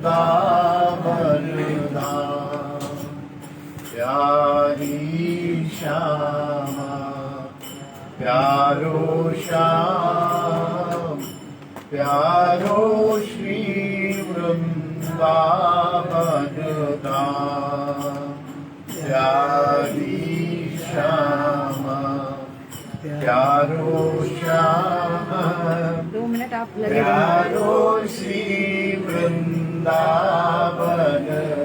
धाम। प्यारी श्यामा प्यारो श्याम प्यारो श्री वृंदावन धाम। प्यारी श्यामा प्यारो श्याम 2 मिनट आप लगे प्यारो श्री वृंदावन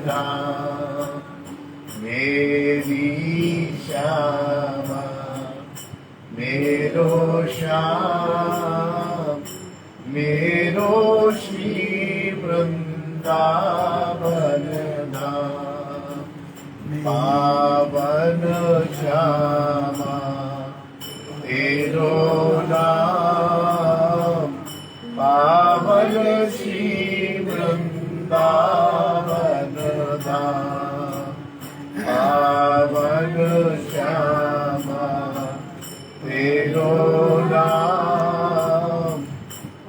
धाम। मेरी श्यामा मेरो श्याम मेरो श्री वृंदावन धाम। पावन श्यामा तेरो नाम पावन श्री वृंदावन धाम। पावन श्यामा तेरो नाम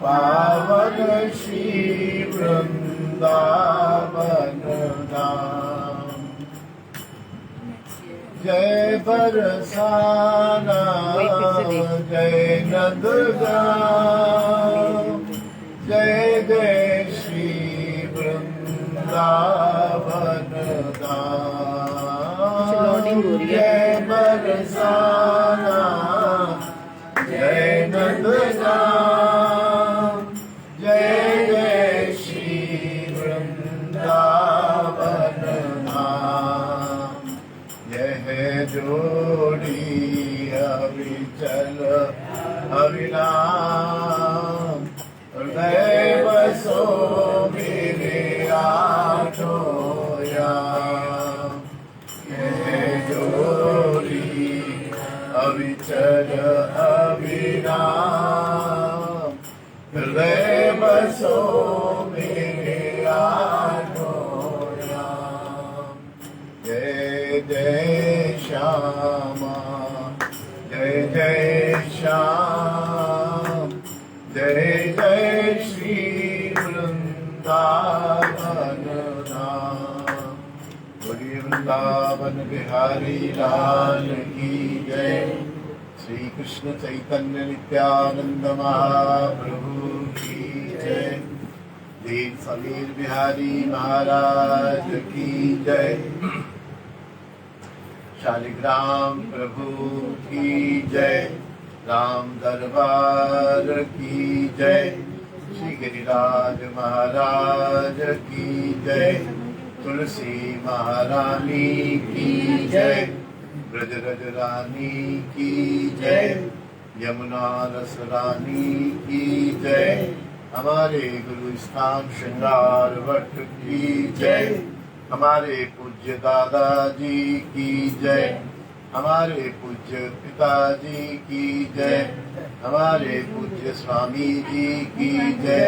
पावन श्री वृंदावन धाम। जय बरसाना जय नंदगांव जय जय श्री वृंदावन धाम। जय बरसाना जय नंदगांव जय जय श्री वृंदावन धाम। यह जोड़ी अविचल अविराम हृदय बसो मेरे आठों याम। यह जोड़ी अविचल अविराम हृदय बसो मेरे आठों याम। जय जय श्यामा जय जय श्याम जय जय श्री वृंदावन धाम। बोलिए वृंदावन बिहारी लाल की जय। श्री कृष्ण चैतन्य नित्यानंद महाप्रभु की जय। देव समीर बिहारी महाराज की जय। शालिग्राम प्रभु की जय। राम दरबार की जय। श्री गिरिराज महाराज की जय। तुलसी महारानी की जय। ब्रजरज रानी की जय। यमुना रस रानी की जय। हमारे गुरु स्थान श्रृंगार वट की जय। हमारे पूज्य दादाजी की जय। हमारे पूज्य पिताजी की जय। हमारे पूज्य स्वामी जी की जय।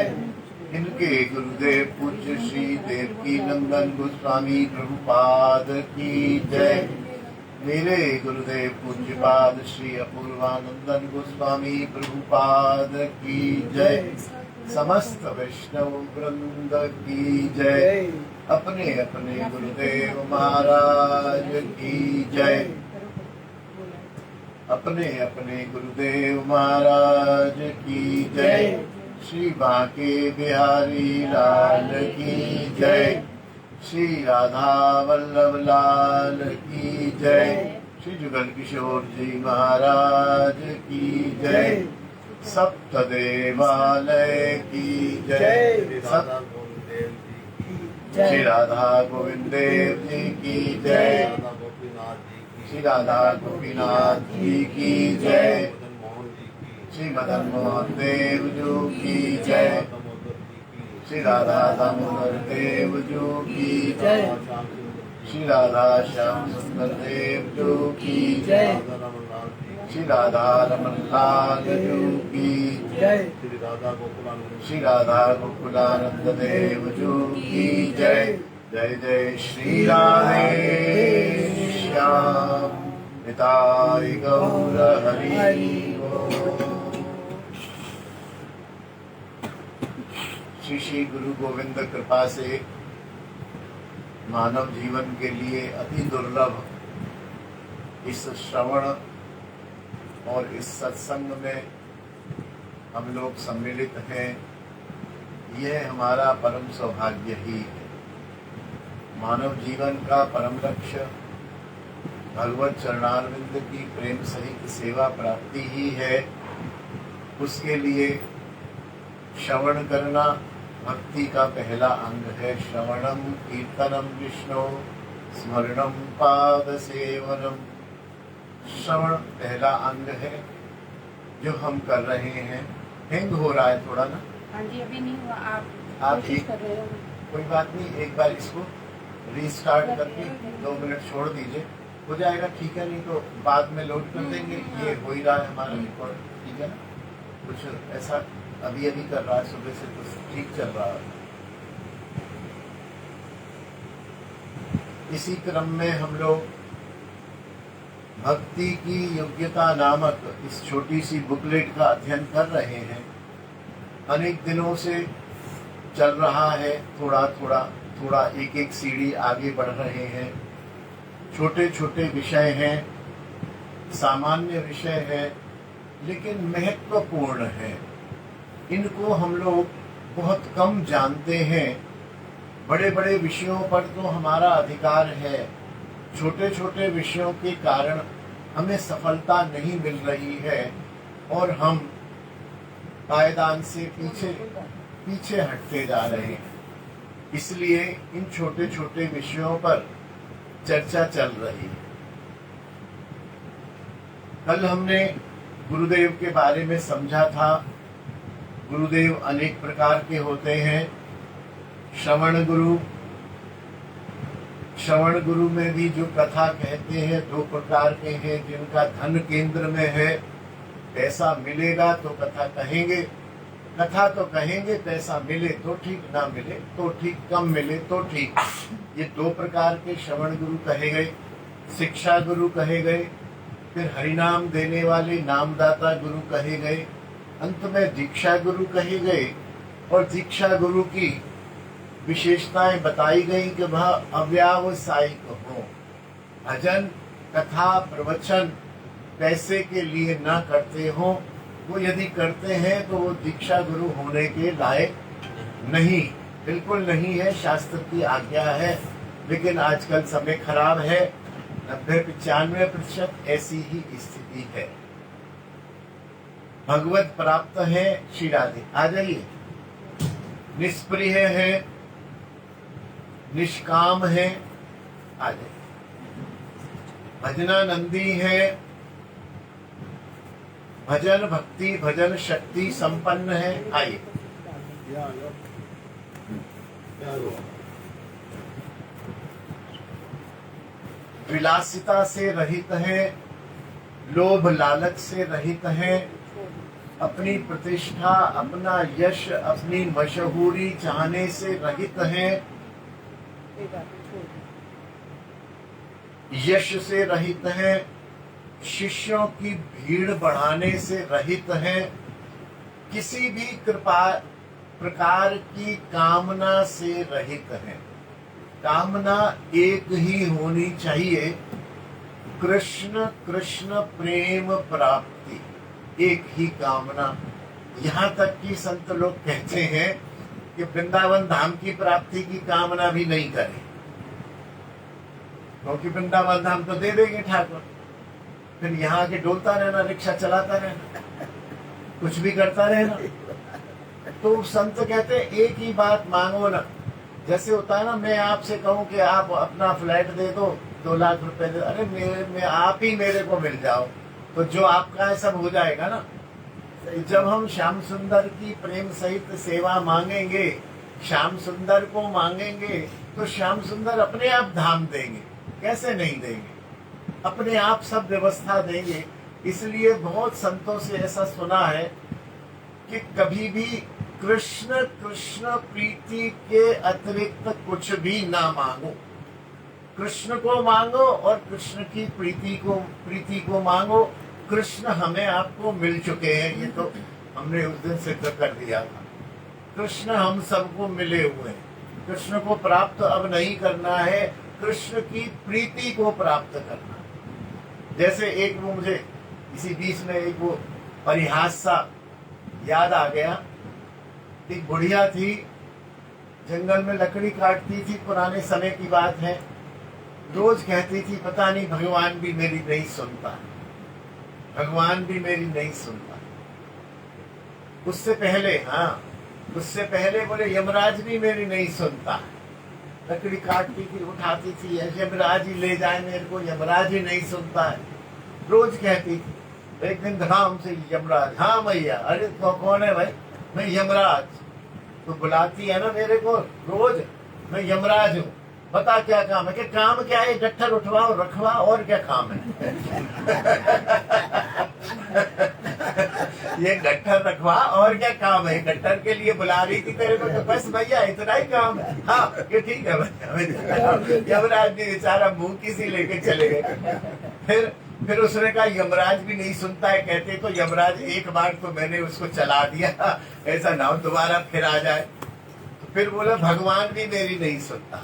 इनके गुरुदेव पूज्य श्री देवकी नंदन गोस्वामी प्रभुपाद की जय। मेरे गुरुदेव पूज्यपाद श्री अपूर्वानंदन गोस्वामी प्रभुपाद की जय। समस्त वैष्णव वृंद की जय। अपने अपने गुरुदेव महाराज की जय। अपने अपने गुरुदेव महाराज की जय। श्री बांके बिहारी लाल की जय। श्री राधा वल्लभ लाल की जय। श्री जुगल किशोर जी महाराज की जय। सप्त देवालय की जय। श्री राधा गोविंद देव जी की जय। श्री राधा गोपीनाथ जी की जय। श्री मदन मोहन देव जी की जय। श्री राधा दामोदर देव जी की जय। श्री राधा श्याम सुंदर देव जी की जय। श्री राधा रमन लाल जी की जय। श्री राधा गोकुलानंद देव जी की जय। जय जय श्री राधे श्याम निताय गौर हरि बोल। श्री श्री गुरु गोविंद कृपा से मानव जीवन के लिए अति दुर्लभ इस श्रवण और इस सत्संग में हम लोग सम्मिलित हैं। यह हमारा परम सौभाग्य ही है। मानव जीवन का परम लक्ष्य भगवत चरणारविंद की प्रेम सहित सेवा प्राप्ति ही है। उसके लिए श्रवण करना भक्ति का पहला अंग है। श्रवणम कीर्तनम विष्णु स्मरणम पाद सेवनम। श्रवण पहला अंग है जो हम कर रहे हैं। हैंग हो रहा है थोड़ा ना? हाँ जी, अभी नहीं हुआ। आप कोशिश कर रहे हो। कोई बात नहीं, एक बार इसको रीस्टार्ट करके 2 मिनट छोड़ दीजिए, हो जाएगा। ठीक है, नहीं तो बाद में लोड कर देंगे। ये हो ही रहा है हमारा रिकॉर्ड, ठीक है ना? कुछ ऐसा अभी कर रहा है, सुबह से तो ठीक चल रहा है। इसी क्रम में हम लोग भक्ति की योग्यता नामक इस छोटी सी बुकलेट का अध्ययन कर रहे हैं। अनेक दिनों से चल रहा है। थोड़ा एक सीढ़ी आगे बढ़ रहे हैं। छोटे छोटे विषय हैं, सामान्य विषय है, लेकिन महत्वपूर्ण है। इनको हम लोग बहुत कम जानते हैं। बड़े बड़े विषयों पर तो हमारा अधिकार है। छोटे छोटे विषयों के कारण हमें सफलता नहीं मिल रही है और हम पायदान से पीछे हटते जा रहे हैं। इसलिए इन छोटे छोटे विषयों पर चर्चा चल रही है। कल हमने गुरुदेव के बारे में समझा था। गुरुदेव अनेक प्रकार के होते हैं। श्रवण गुरु में भी जो कथा कहते हैं 2 प्रकार के हैं। जिनका धन केंद्र में है, पैसा मिलेगा तो कथा कहेंगे, पैसा मिले तो ठीक, ना मिले तो ठीक, कम मिले तो ठीक। ये 2 प्रकार के श्रवण गुरु कहे गए। शिक्षा गुरु कहे गए, फिर हरिनाम देने वाले नामदाता गुरु कहे गए, अंत में दीक्षा गुरु कहे गए। और दीक्षा गुरु की विशेषताएं बताई गई कि वह अव्यावसायिक हो। भजन, कथा, प्रवचन पैसे के लिए न करते हो। वो यदि करते हैं तो वो दीक्षा गुरु होने के लायक नहीं, बिल्कुल नहीं है। शास्त्र की आज्ञा है, लेकिन आजकल समय खराब है। 90-95% ऐसी ही स्थिति है। भगवत प्राप्त है, श्री राधे आ जाइए। निष्प्रिय है, निष्काम है, आ जाइए। भजनानंदी है, भजन भक्ति भजन शक्ति संपन्न है। आइए। विलासिता से रहित है, लोभ लालच से रहित है, अपनी प्रतिष्ठा, अपना यश, अपनी मशहूरी चाहने से रहित है, यश से रहित है, शिष्यों की भीड़ बढ़ाने से रहित है, किसी भी प्रकार की कामना से रहित है। कामना एक ही होनी चाहिए, कृष्ण कृष्ण प्रेम प्राप्ति, एक ही कामना। यहाँ तक कि संत लोग कहते हैं कि वृंदावन धाम की प्राप्ति की कामना भी नहीं करें, क्योंकि वृंदावन धाम तो दे देंगे ठाकुर। फिर यहाँ आके डोलता रहना, रिक्शा चलाता रहना, कुछ भी करता रहना। तो संत कहते एक ही बात मांगो ना। जैसे होता है ना, मैं आपसे कहूँ कि आप अपना फ्लैट दे दो, 2 लाख रुपए दे, अरे मैं आप ही मेरे को मिल जाओ, तो जो आपका है सब हो जाएगा ना। जब हम श्याम सुंदर की प्रेम सहित सेवा मांगेंगे, श्याम सुंदर को मांगेंगे, तो श्याम सुंदर अपने आप धाम देंगे। कैसे नहीं देंगे? अपने आप सब व्यवस्था देंगे। इसलिए बहुत संतों से ऐसा सुना है कि कभी भी कृष्ण कृष्ण प्रीति के अतिरिक्त कुछ भी ना मांगो। कृष्ण को मांगो और कृष्ण की प्रीति को मांगो। कृष्ण हमें आपको मिल चुके हैं, ये तो हमने उस दिन सिद्ध कर दिया था। कृष्ण हम सबको मिले हुए हैं। कृष्ण को प्राप्त अब नहीं करना है, कृष्ण की प्रीति को प्राप्त करना है। जैसे एक वो मुझे इसी बीच में एक वो परिहास सा याद आ गया। एक बुढ़िया थी, जंगल में लकड़ी काटती थी, पुराने समय की बात है। रोज कहती थी पता नहीं भगवान भी मेरी नहीं सुनता, भगवान भी मेरी नहीं सुनता। उससे पहले बोले यमराज भी मेरी नहीं सुनता। लकड़ी काटती थी, उठाती थी, यमराज ही ले जाए मेरे को, यमराज ही नहीं सुनता है, रोज कहती थी। एक दिन धाम से यमराज, हाँ भैया, अरे तो कौन है भाई? मैं यमराज। तो बुलाती है ना मेरे को रोज, मैं यमराज हूँ, बता क्या काम है? कि काम क्या है? गट्ठर उठवाओ रखवाओ, और क्या काम है? ये गट्ठर रखवा, और क्या काम है? गट्ठर के लिए बुला रही थी तेरे को, तो बस भैया इतना ही काम है। हाँ कि ठीक है भैया। यमराज ने बेचारा मुंह किसी लेके चले गए। फिर उसने कहा यमराज भी नहीं सुनता है, कहते तो यमराज एक बार तो मैंने उसको चला दिया, ऐसा ना हो दोबारा फिर आ जाए। तो फिर बोला भगवान भी मेरी नहीं सुनता।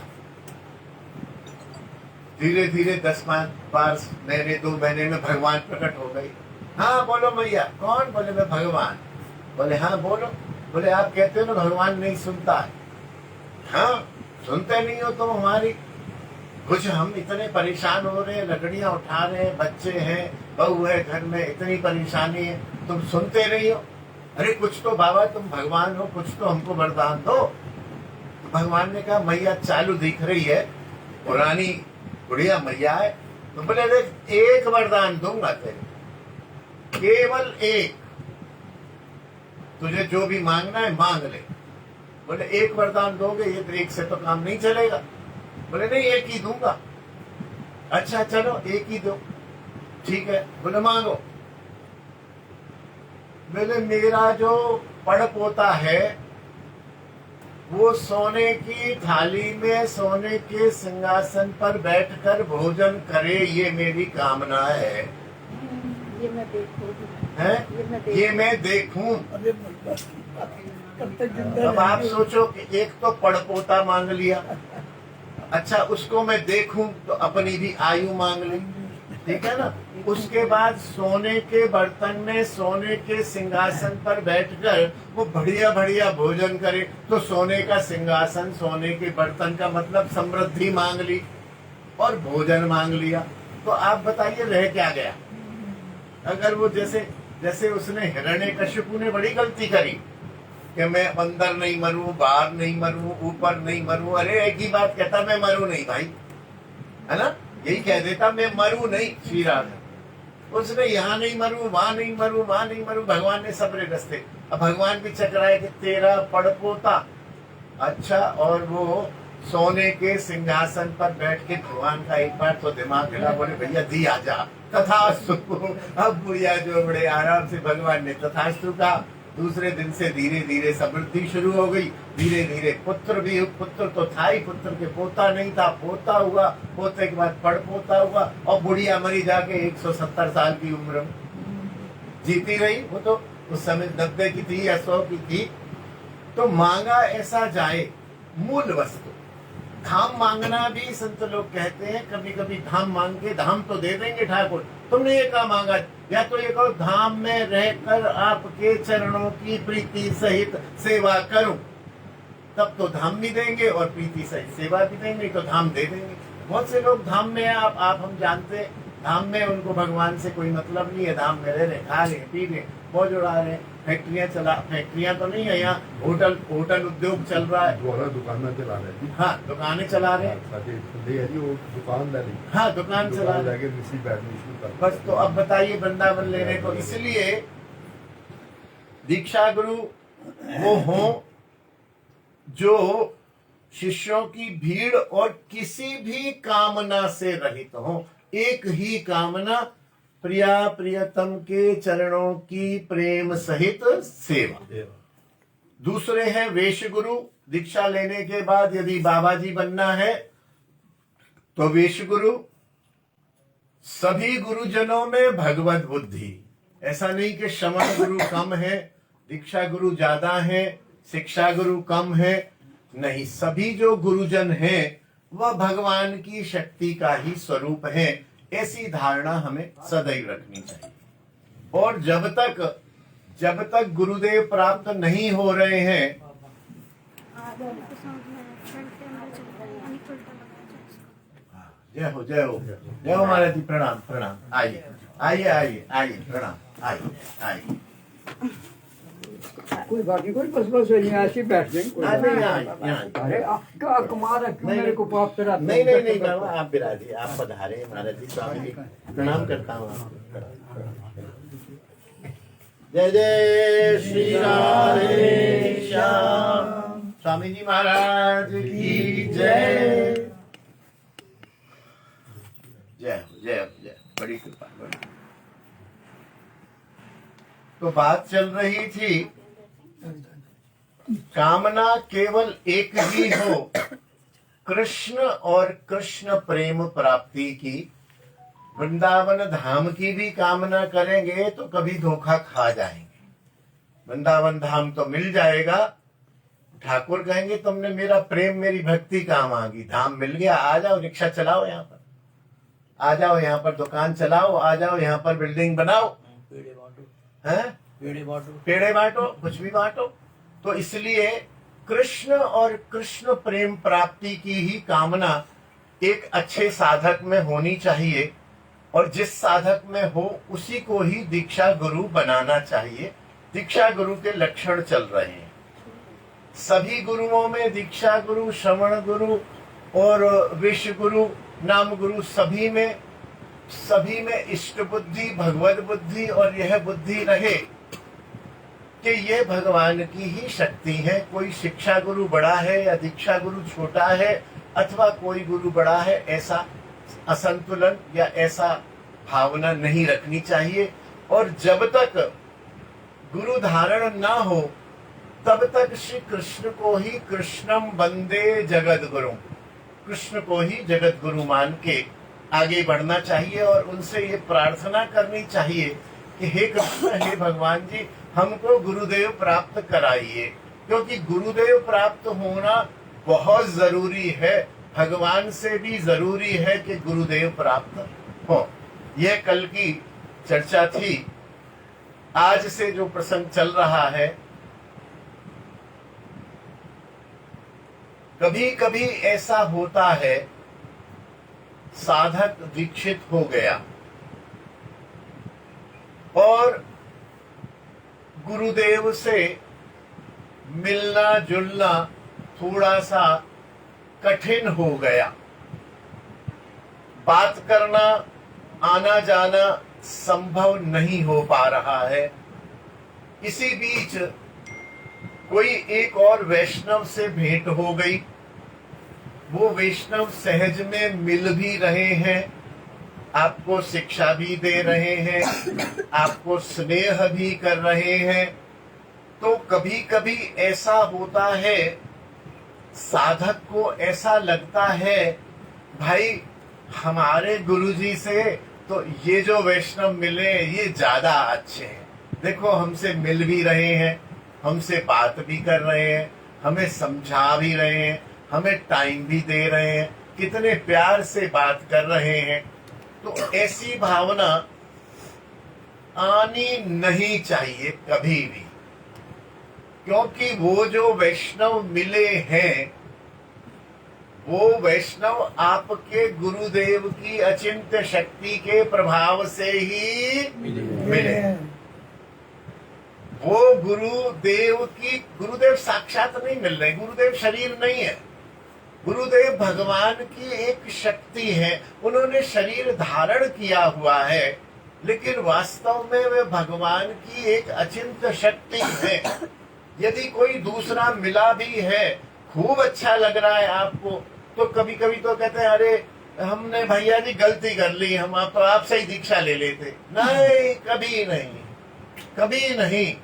धीरे धीरे 10 महीने 2 महीने में भगवान प्रकट हो गई। हाँ बोलो भैया, कौन? बोले मैं भगवान। बोले हाँ बोलो। बोले आप कहते हो ना भगवान नहीं सुनता है। हाँ सुनते नहीं हो तुम हमारी, कुछ हम इतने परेशान हो रहे हैं, लकड़ियां उठा रहे हैं, बच्चे हैं, बहू है घर में, इतनी परेशानी है, तुम सुनते नहीं हो। अरे कुछ तो बाबा तुम भगवान हो, कुछ तो हमको वरदान दो। भगवान ने कहा मैया चालू दिख रही है, पुरानी बुढ़िया मैया है। तो बोले देख एक वरदान दूंगा तेरे, केवल एक, तुझे जो भी मांगना है मांग ले। बोले एक वरदान दोगे? ये तो एक से तो काम नहीं चलेगा। बोले नहीं एक ही दूंगा। अच्छा चलो एक ही दो, ठीक है। बोले मांगो। बोले मेरा जो पड़ पोता है वो सोने की थाली में सोने के सिंहासन पर बैठकर भोजन करे, ये मेरी कामना है। ये मैं देखूं है? ये मैं देखूं। अब आप सोचो कि एक तो पड़पोता मांग लिया, अच्छा उसको मैं देखूं तो अपनी भी आयु मांग ली, ठीक है ना। उसके बाद सोने के बर्तन में सोने के सिंहासन पर बैठकर वो बढ़िया बढ़िया भोजन करे, तो सोने का सिंहासन सोने के बर्तन का मतलब समृद्धि मांग ली और भोजन मांग लिया। तो आप बताइए रह क्या गया? अगर वो जैसे उसने हिरण्यकशिपु ने बड़ी गलती करी कि मैं अंदर नहीं मरूं, बाहर नहीं मरूं, ऊपर नहीं मरूं। अरे एक ही बात कहता, मैं मरूं नहीं भाई, है ना, यही कह देता मैं मरूं नहीं। श्री राधा उसने यहाँ नहीं मरूं, वहां नहीं मरूं, वहां नहीं मरूं। भगवान ने सबरे रस्ते। अब भगवान भी चकराए कि तेरा पड़पोता, अच्छा, और वो सोने के सिंहासन पर बैठ के भगवान का एक बार तो दिमाग हिला। बोले भैया दी आ जा, तथास्तु। अब बुढ़िया जो बड़े आराम से भगवान ने तथास्तु कहा। दूसरे दिन से धीरे धीरे समृद्धि शुरू हो गई। धीरे धीरे पुत्र भी, पुत्र तो था ही, पुत्र के पोता नहीं था, पोता हुआ, पोते के बाद पड़ पोता हुआ, और बुढ़िया मरी जाके 170 साल की उम्र में जीती रही। वो तो उस समय 90 की थी या 100 की थी। तो मांगा ऐसा जाए, मूल वस्तु। धाम मांगना भी संत लोग कहते हैं, कभी कभी धाम मांग के धाम तो दे देंगे ठाकुर। तुमने ये क्या मांगा? या तो ये कहो धाम में रहकर आपके चरणों की प्रीति सहित सेवा करूं, तब तो धाम भी देंगे और प्रीति सहित सेवा भी देंगे, तो धाम दे देंगे। बहुत से लोग धाम में आप हम जानते हैं, धाम में उनको भगवान से कोई मतलब नहीं है। धाम में रह रहे, खा रहे, पी रहे, मौज उड़ा रहे, फैक्ट्रियां तो नहीं है यहाँ, होटल उद्योग चल रहा है, दुकानें चला रहे हैं। हाँ दुकानें चला रहे हैं, हाँ दुकान चला रहे हैं। बस तो अब बताइए वृंदावन लेने को। इसलिए दीक्षा गुरु वो हो जो शिष्यों की भीड़ और किसी भी कामना से रहित हो। एक ही कामना, प्रिया प्रियतम के चरणों की प्रेम सहित सेवा। दूसरे हैं वेश गुरु। दीक्षा लेने के बाद यदि बाबा जी बनना है तो वेश गुरु। सभी गुरुजनों में भगवत बुद्धि। ऐसा नहीं कि श्रवण गुरु कम है, दीक्षा गुरु ज्यादा है, शिक्षा गुरु कम है, नहीं, सभी जो गुरुजन हैं वह भगवान की शक्ति का ही स्वरूप है। ऐसी धारणा हमें सदैव रखनी चाहिए। और जब तक गुरुदेव प्राप्त नहीं हो रहे हैं, जय हो जय हो जय हो महाराज जी, प्रणाम प्रणाम। आइए आइए आइए आइए, प्रणाम, आइए आइए। कोई बात नहीं, कोई बस यहाँ से बैठ जाएंगे। अरे कमाल है, मेरे को पाप करा। नहीं नहीं नहीं बाबा, आप बिराजिए, आप पधारे महाराज जी, स्वामी जी प्रणाम करता हूँ आपको। जय जय श्री राधे श्याम, स्वामी जी महाराज की जय। जय हो जय हो जय, बड़ी कृपा बड़ी। तो बात चल रही थी, कामना केवल एक ही हो, कृष्ण और कृष्ण प्रेम प्राप्ति की। वृंदावन धाम की भी कामना करेंगे तो कभी धोखा खा जाएंगे। वृंदावन धाम तो मिल जाएगा, ठाकुर कहेंगे तुमने मेरा प्रेम मेरी भक्ति कहाँ मांगी, धाम मिल गया, आ जाओ, रिक्शा चलाओ, यहाँ पर आ जाओ, यहाँ पर दुकान चलाओ, आ जाओ, यहाँ पर बिल्डिंग बनाओ, पेड़े बांटो, कुछ भी बांटो। तो इसलिए कृष्ण और कृष्ण प्रेम प्राप्ति की ही कामना एक अच्छे साधक में होनी चाहिए, और जिस साधक में हो उसी को ही दीक्षा गुरु बनाना चाहिए। दीक्षा गुरु के लक्षण चल रहे हैं। सभी गुरुओं में दीक्षा गुरु, श्रवण गुरु और विश्व गुरु, नाम गुरु, सभी में इष्ट बुद्धि, भगवत बुद्धि और यह बुद्धि रहे कि ये भगवान की ही शक्ति है। कोई शिक्षा गुरु बड़ा है या दीक्षा गुरु छोटा है, अथवा कोई गुरु बड़ा है, ऐसा असंतुलन या ऐसा भावना नहीं रखनी चाहिए। और जब तक गुरु धारण ना हो तब तक श्री कृष्ण को ही कृष्णम वंदे जगत गुरु, कृष्ण को ही जगत गुरु मान के आगे बढ़ना चाहिए। और उनसे ये प्रार्थना करनी चाहिए कि हे कृष्ण, हे भगवान जी, हमको गुरुदेव प्राप्त कराइए, क्योंकि गुरुदेव प्राप्त होना बहुत जरूरी है। भगवान से भी जरूरी है कि गुरुदेव प्राप्त हो। यह कल की चर्चा थी। आज से जो प्रसंग चल रहा है, कभी कभी ऐसा होता है, साधक दीक्षित हो गया और गुरुदेव से मिलना जुलना थोड़ा सा कठिन हो गया, बात करना, आना जाना संभव नहीं हो पा रहा है। इसी बीच कोई एक और वैष्णव से भेंट हो गई, वो वैष्णव सहज में मिल भी रहे हैं, आपको शिक्षा भी दे रहे हैं, आपको स्नेह भी कर रहे हैं। तो कभी कभी ऐसा होता है, साधक को ऐसा लगता है भाई हमारे गुरुजी से तो ये जो वैष्णव मिले ये ज्यादा अच्छे हैं, देखो हमसे मिल भी रहे हैं, हमसे बात भी कर रहे हैं, हमें समझा भी रहे हैं, हमें टाइम भी दे रहे हैं, कितने प्यार से बात कर रहे हैं। तो ऐसी भावना आनी नहीं चाहिए कभी भी, क्योंकि वो जो वैष्णव मिले हैं वो वैष्णव आपके गुरुदेव की अचिंत्य शक्ति के प्रभाव से ही मिले। वो गुरुदेव साक्षात नहीं मिल रहे, गुरुदेव शरीर नहीं है, गुरुदेव भगवान की एक शक्ति है, उन्होंने शरीर धारण किया हुआ है, लेकिन वास्तव में वे भगवान की एक अचिंत्य शक्ति है। यदि कोई दूसरा मिला भी है, खूब अच्छा लग रहा है आपको, तो कभी कभी तो कहते हैं अरे हमने भैया जी गलती कर ली, हम तो आपसे ही दीक्षा ले लेते। नहीं, कभी नहीं, कभी नहीं।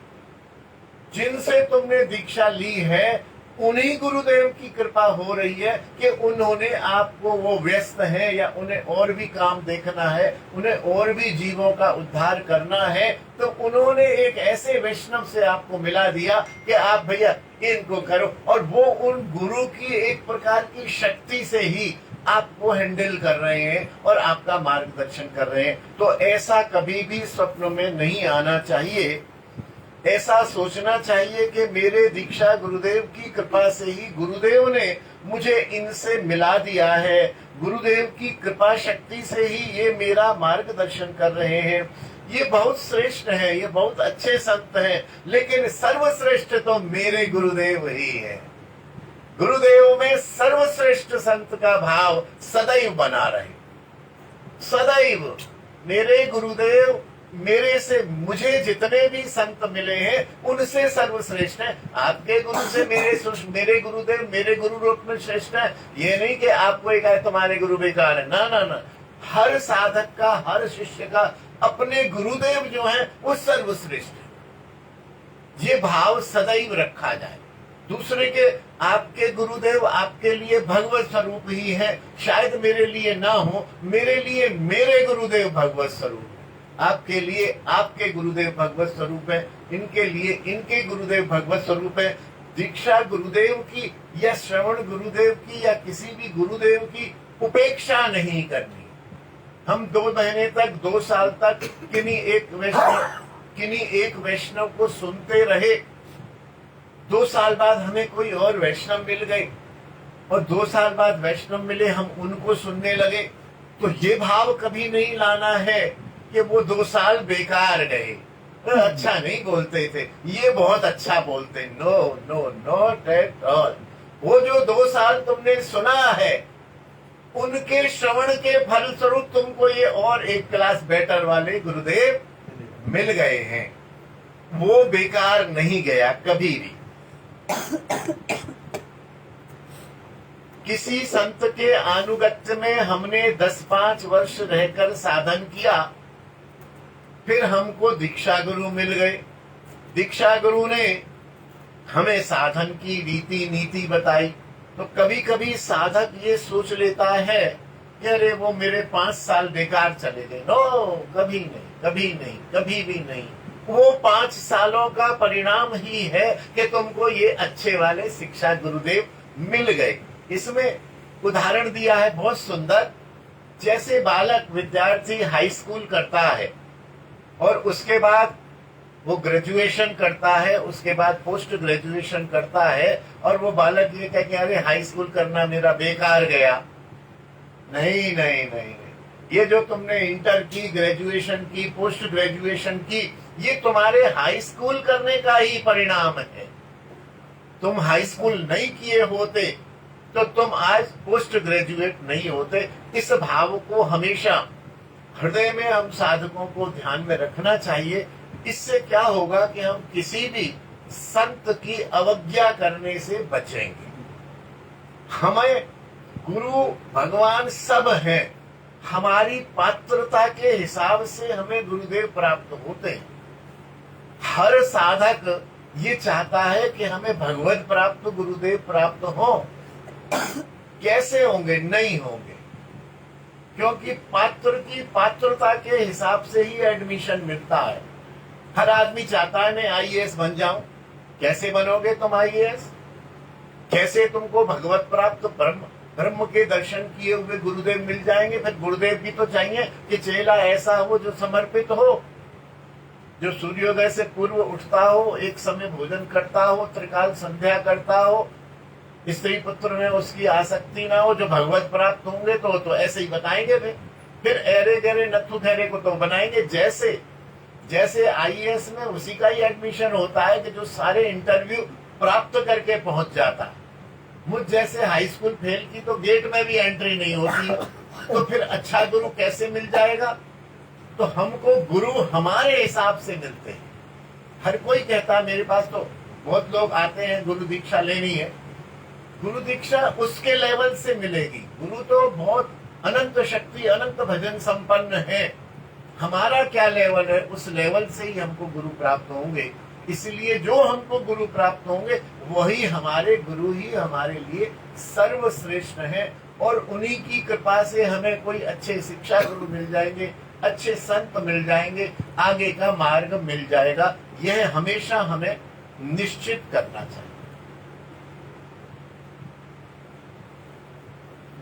जिनसे तुमने दीक्षा ली है उन्हीं गुरुदेव की कृपा हो रही है कि उन्होंने आपको, वो व्यस्त है या उन्हें और भी काम देखना है, उन्हें और भी जीवों का उद्धार करना है, तो उन्होंने एक ऐसे वैष्णव से आपको मिला दिया कि आप भैया इनको करो, और वो उन गुरु की एक प्रकार की शक्ति से ही आपको हैंडल कर रहे हैं और आपका मार्गदर्शन कर रहे हैं। तो ऐसा कभी भी स्वप्न में नहीं आना चाहिए। ऐसा सोचना चाहिए कि मेरे दीक्षा गुरुदेव की कृपा से ही गुरुदेव ने मुझे इनसे मिला दिया है, गुरुदेव की कृपा शक्ति से ही ये मेरा मार्गदर्शन कर रहे हैं। ये बहुत श्रेष्ठ है, ये बहुत अच्छे संत हैं, लेकिन सर्वश्रेष्ठ तो मेरे गुरुदेव ही है। गुरुदेव में सर्वश्रेष्ठ संत का भाव सदैव बना रहे। सदैव मेरे गुरुदेव, मेरे से मुझे जितने भी संत मिले हैं उनसे सर्वश्रेष्ठ है। आपके गुरु से मेरे गुरुदेव मेरे गुरु रूप में श्रेष्ठ है। ये नहीं कि आपको एक है तुम्हारे गुरु बेकार है, ना ना ना। हर साधक का, हर शिष्य का अपने गुरुदेव जो है वो सर्वश्रेष्ठ है। ये भाव सदैव रखा जाए। दूसरे के, आपके गुरुदेव आपके लिए भगवत स्वरूप ही है। शायद मेरे लिए ना हो, मेरे लिए मेरे गुरुदेव भगवत स्वरूप है। आपके लिए आपके गुरुदेव भगवत स्वरूप है, इनके लिए इनके गुरुदेव भगवत स्वरूप है। दीक्षा गुरुदेव की या श्रवण गुरुदेव की या किसी भी गुरुदेव की उपेक्षा नहीं करनी। हम 2 महीने तक, 2 साल तक किन्हीं एक वैष्णव को सुनते रहे। 2 साल बाद हमें कोई और वैष्णव मिल गए और 2 साल बाद वैष्णव मिले, हम उनको सुनने लगे। तो ये भाव कभी नहीं लाना है कि वो 2 साल बेकार गए, अच्छा नहीं बोलते थे, ये बहुत अच्छा बोलते। No no, not at all. वो जो 2 साल तुमने सुना है, उनके श्रवण के फलस्वरूप तुमको ये और एक क्लास बेटर वाले गुरुदेव मिल गए हैं। वो बेकार नहीं गया कभी भी। किसी संत के अनुगत्य में हमने 10-5 वर्ष रहकर साधन किया, फिर हमको दीक्षा गुरु मिल गए। दीक्षा गुरु ने हमें साधन की रीति नीति बताई। तो कभी कभी साधक ये सोच लेता है कि अरे वो मेरे 5 साल बेकार चले गए। नो, कभी नहीं, कभी नहीं, कभी भी नहीं। वो 5 सालों का परिणाम ही है कि तुमको ये अच्छे वाले शिक्षा गुरुदेव मिल गए। इसमें उदाहरण दिया है बहुत सुंदर। जैसे बालक, विद्यार्थी हाई स्कूल करता है और उसके बाद वो ग्रेजुएशन करता है, उसके बाद पोस्ट ग्रेजुएशन करता है, और वो बालक ये कहते हैं अरे हाई स्कूल करना मेरा बेकार गया। नहीं नहीं नहीं नहीं, ये जो तुमने इंटर की, ग्रेजुएशन की, पोस्ट ग्रेजुएशन की, ये तुम्हारे हाई स्कूल करने का ही परिणाम है। तुम हाई स्कूल नहीं किए होते तो तुम आज पोस्ट ग्रेजुएट नहीं होते। इस भाव को हमेशा हृदय में हम साधकों को ध्यान में रखना चाहिए। इससे क्या होगा कि हम किसी भी संत की अवज्ञा करने से बचेंगे। हमें गुरु भगवान सब हैं, हमारी पात्रता के हिसाब से हमें गुरुदेव प्राप्त होते हैं। हर साधक ये चाहता है कि हमें भगवत प्राप्त गुरुदेव प्राप्त हो। कैसे होंगे? नहीं होंगे, क्योंकि पात्र की पात्रता के हिसाब से ही एडमिशन मिलता है। हर आदमी चाहता है मैं आईएएस बन जाऊं। कैसे बनोगे तुम आईएएस? कैसे तुमको भगवत प्राप्त ब्रह्म के दर्शन किए हुए गुरुदेव मिल जाएंगे? फिर गुरुदेव भी तो चाहिए कि चेला ऐसा हो जो समर्पित हो, जो सूर्योदय से पूर्व उठता हो, एक समय भोजन करता हो, त्रिकाल संध्या करता हो, स्त्री पुत्र में उसकी आसक्ति ना हो, जो भगवत प्राप्त होंगे तो ऐसे ही बताएंगे। फिर एरे गरे नथु ठहरे को तो बनाएंगे। जैसे जैसे आईएएस में उसी का ही एडमिशन होता है कि जो सारे इंटरव्यू प्राप्त करके पहुंच जाता है। मुझ जैसे हाई स्कूल फेल की तो गेट में भी एंट्री नहीं होती है, तो फिर अच्छा गुरु कैसे मिल जाएगा? तो हमको गुरु हमारे हिसाब से मिलते हैं। हर कोई कहता मेरे पास तो बहुत लोग आते हैं गुरु दीक्षा लेनी है। गुरु दीक्षा उसके लेवल से मिलेगी। गुरु तो बहुत अनंत शक्ति, अनंत भजन संपन्न है। हमारा क्या लेवल है, उस लेवल से ही हमको गुरु प्राप्त होंगे। इसलिए जो हमको गुरु प्राप्त होंगे वही हमारे गुरु ही हमारे लिए सर्वश्रेष्ठ हैं, और उन्हीं की कृपा से हमें कोई अच्छे शिक्षा गुरु मिल जाएंगे, अच्छे संत मिल जाएंगे, आगे का मार्ग मिल जाएगा। यह हमेशा हमें निश्चित करना चाहिए।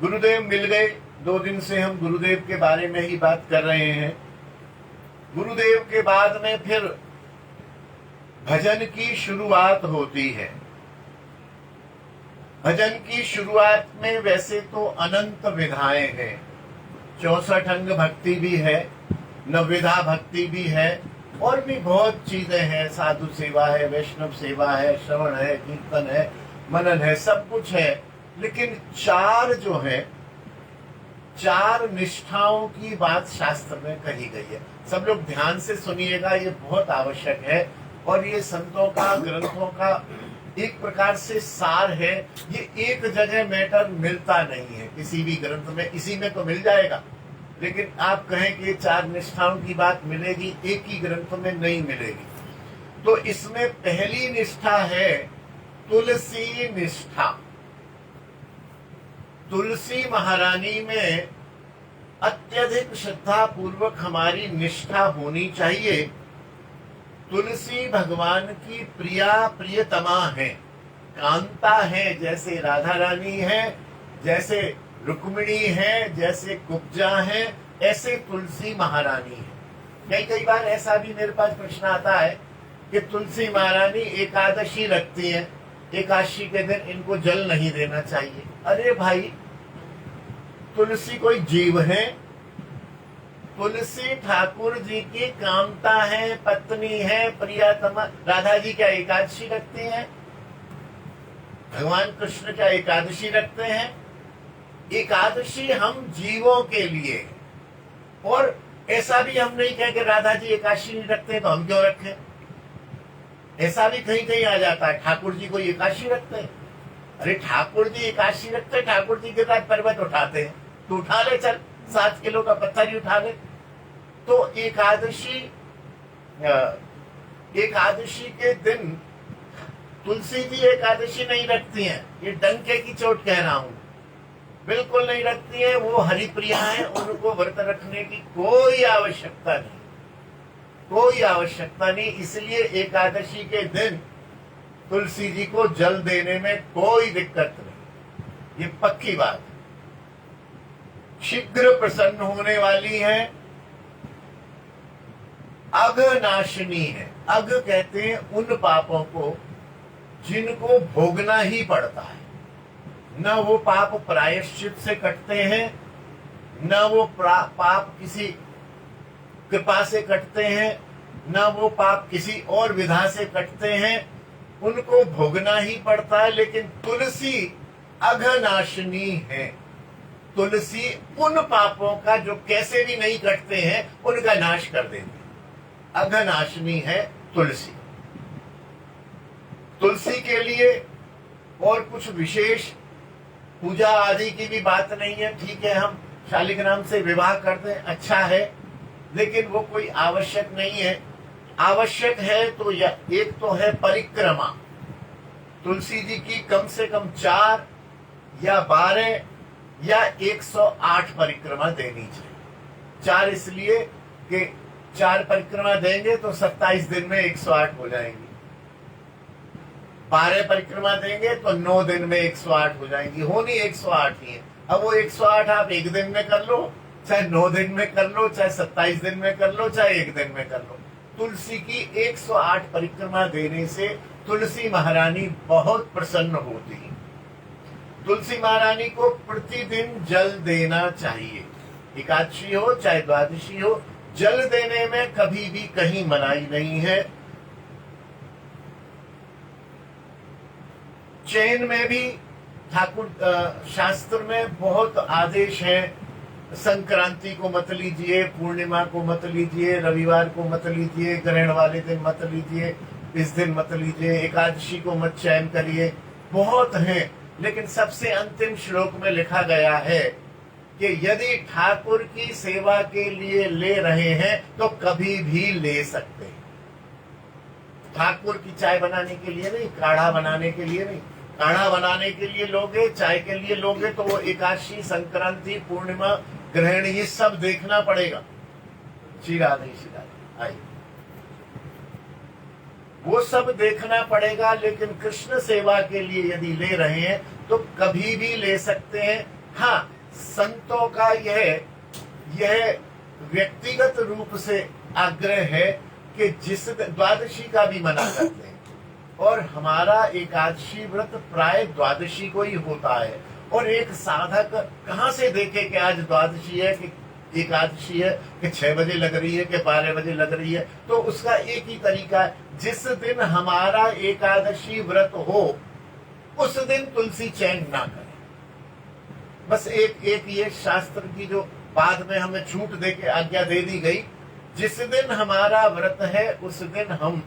गुरुदेव मिल गए, 2 दिन से हम गुरुदेव के बारे में ही बात कर रहे हैं। गुरुदेव के बाद में फिर भजन की शुरुआत होती है। भजन की शुरुआत में वैसे तो अनंत विधाएं हैं, 64 अंग भक्ति भी है, नवविधा भक्ति भी है, और भी बहुत चीजें हैं, साधु सेवा है, वैष्णव सेवा है, श्रवण है, कीर्तन है, मनन है, सब कुछ है। लेकिन 4 जो है, 4 निष्ठाओं की बात शास्त्र में कही गई है। सब लोग ध्यान से सुनिएगा, ये बहुत आवश्यक है, और ये संतों का, ग्रंथों का एक प्रकार से सार है। ये एक जगह मैटर मिलता नहीं है किसी भी ग्रंथ में, इसी में तो मिल जाएगा, लेकिन आप कहें कि 4 निष्ठाओं की बात मिलेगी, एक ही ग्रंथ में नहीं मिलेगी। तो इसमें पहली निष्ठा है तुलसी निष्ठा। तुलसी महारानी में अत्यधिक श्रद्धा पूर्वक हमारी निष्ठा होनी चाहिए। तुलसी भगवान की प्रिया प्रियतमा है, कांता है, जैसे राधा रानी है, जैसे रुक्मिणी है, जैसे कुब्जा है, ऐसे तुलसी महारानी है। कई बार ऐसा भी मेरे पास प्रश्न आता है कि तुलसी महारानी एकादशी रखती हैं, एकादशी के दिन इनको जल नहीं देना चाहिए। अरे भाई, तुलसी कोई जीव है? तुलसी ठाकुर जी की कामता है, पत्नी है, प्रियतमा। राधा जी क्या एकादशी रखती हैं? भगवान कृष्ण क्या एकादशी रखते हैं? एकादशी हम जीवों के लिए, और ऐसा भी हम नहीं कहें कि राधा जी एकादशी नहीं रखते तो हम क्यों रखें। ऐसा भी कहीं कहीं आ जाता है, ठाकुर जी को एकादशी रखते हैं। अरे ठाकुर जी एकादशी रखते, ठाकुर जी के साथ पर्वत उठाते हैं, तो उठा ले, चल 7 किलो का पत्थर ही उठा ले। तो एकादशी के दिन तुलसी जी एकादशी नहीं रखती हैं, ये डंके की चोट कह रहा हूं, बिल्कुल नहीं रखती हैं। वो हरिप्रिया हैं, उनको व्रत रखने की कोई आवश्यकता नहीं, कोई आवश्यकता नहीं। इसलिए एकादशी के दिन तुलसी जी को जल देने में कोई दिक्कत नहीं, ये पक्की बात है। शीघ्र प्रसन्न होने वाली है, अघनाशिनी है। अघ कहते हैं उन पापों को जिनको भोगना ही पड़ता है। न वो पाप प्रायश्चित से कटते हैं, न वो पाप किसी कृपा से कटते हैं, न वो पाप किसी और विधा से कटते हैं, उनको भोगना ही पड़ता है। लेकिन तुलसी अघनाशिनी है। तुलसी उन पापों का जो कैसे भी नहीं कटते हैं, उनका नाश कर देती है। अघनाशिनी है तुलसी। तुलसी के लिए और कुछ विशेष पूजा आदि की भी बात नहीं है। ठीक है, हम शालिग्राम से विवाह करते हैं, अच्छा है, लेकिन वो कोई आवश्यक नहीं है। आवश्यक है तो एक तो है परिक्रमा। तुलसी जी की कम से कम 4 या 12 या 108 परिक्रमा देनी चाहिए। 4 इसलिए कि 4 परिक्रमा देंगे तो 27 दिन में 108 हो जाएंगी। 12 परिक्रमा देंगे तो 9 दिन में 108 हो जाएंगी। होनी 108 ही है। अब वो 108 आप एक दिन में कर लो, चाहे 9 दिन में कर लो, चाहे 27 दिन में कर लो, चाहे 1 दिन में कर लो। तुलसी की 108 परिक्रमा देने से तुलसी महारानी बहुत प्रसन्न होती है। तुलसी महारानी को प्रतिदिन जल देना चाहिए। एकादशी हो चाहे द्वादशी हो, जल देने में कभी भी कहीं मनाही नहीं है। चैन में भी ठाकुर शास्त्र में बहुत आदेश है। संक्रांति को मत लीजिए, पूर्णिमा को मत लीजिए, रविवार को मत लीजिए, ग्रहण वाले दिन मत लीजिए, इस दिन मत लीजिए, एकादशी को मत चयन करिए। बहुत हैं, लेकिन सबसे अंतिम श्लोक में लिखा गया है कि यदि ठाकुर की सेवा के लिए ले रहे हैं तो कभी भी ले सकते हैं। ठाकुर की चाय बनाने के लिए नहीं, काढ़ा बनाने के लिए नहीं। काढ़ा बनाने के लिए लोगे, चाय के लिए लोगे तो वो एकादशी, संक्रांति, पूर्णिमा, ग्रहण, ये सब देखना पड़ेगा। श्री राधे श्री राधे। आइए, वो सब देखना पड़ेगा। लेकिन कृष्ण सेवा के लिए यदि ले रहे हैं तो कभी भी ले सकते हैं। हाँ, संतों का यह व्यक्तिगत रूप से आग्रह है कि जिस द्वादशी का भी मना करते हैं, और हमारा एकादशी व्रत प्राय द्वादशी को ही होता है। और एक साधक कहाँ से देखे कि आज द्वादशी है कि एकादशी है, कि 6 बजे लग रही है कि 12 बजे लग रही है। तो उसका एक ही तरीका है, जिस दिन हमारा एकादशी व्रत हो उस दिन तुलसी चैन ना करें। बस एक ये शास्त्र की जो बाद में हमें छूट दे के आज्ञा दे दी गई, जिस दिन हमारा व्रत है उस दिन हम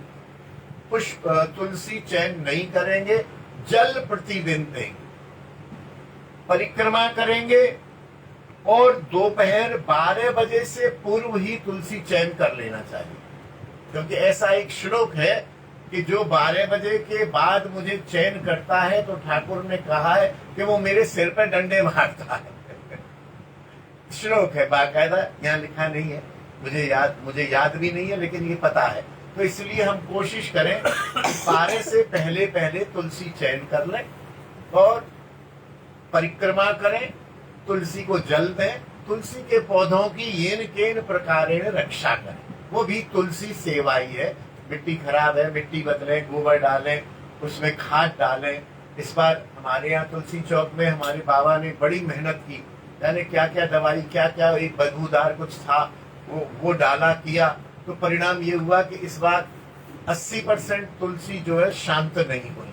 पुष्प तुलसी चैन नहीं करेंगे, जल प्रतिदिन देंगे, परिक्रमा करेंगे, और दोपहर 12 बजे से पूर्व ही तुलसी चैन कर लेना चाहिए। क्योंकि ऐसा एक श्लोक है कि जो 12 बजे के बाद मुझे चैन करता है तो ठाकुर ने कहा है कि वो मेरे सिर पर डंडे मारता है। श्लोक है बाकायदा, यहाँ लिखा नहीं है, मुझे याद भी नहीं है, लेकिन ये पता है। तो इसलिए हम कोशिश करें 12 से पहले तुलसी चैन कर लें और परिक्रमा करें, तुलसी को जल दें, तुलसी के पौधों की येन केन प्रकारेण रक्षा करें। वो भी तुलसी सेवा ही है। मिट्टी खराब है, मिट्टी बदलें, गोबर डालें, उसमें खाद डालें। इस बार हमारे यहाँ तुलसी चौक में हमारे बाबा ने बड़ी मेहनत की, यानी क्या क्या दवाई, क्या क्या एक बदबूदार कुछ था, वो डाला किया। तो परिणाम ये हुआ कि इस बार 80% तुलसी जो है शांत नहीं हुई,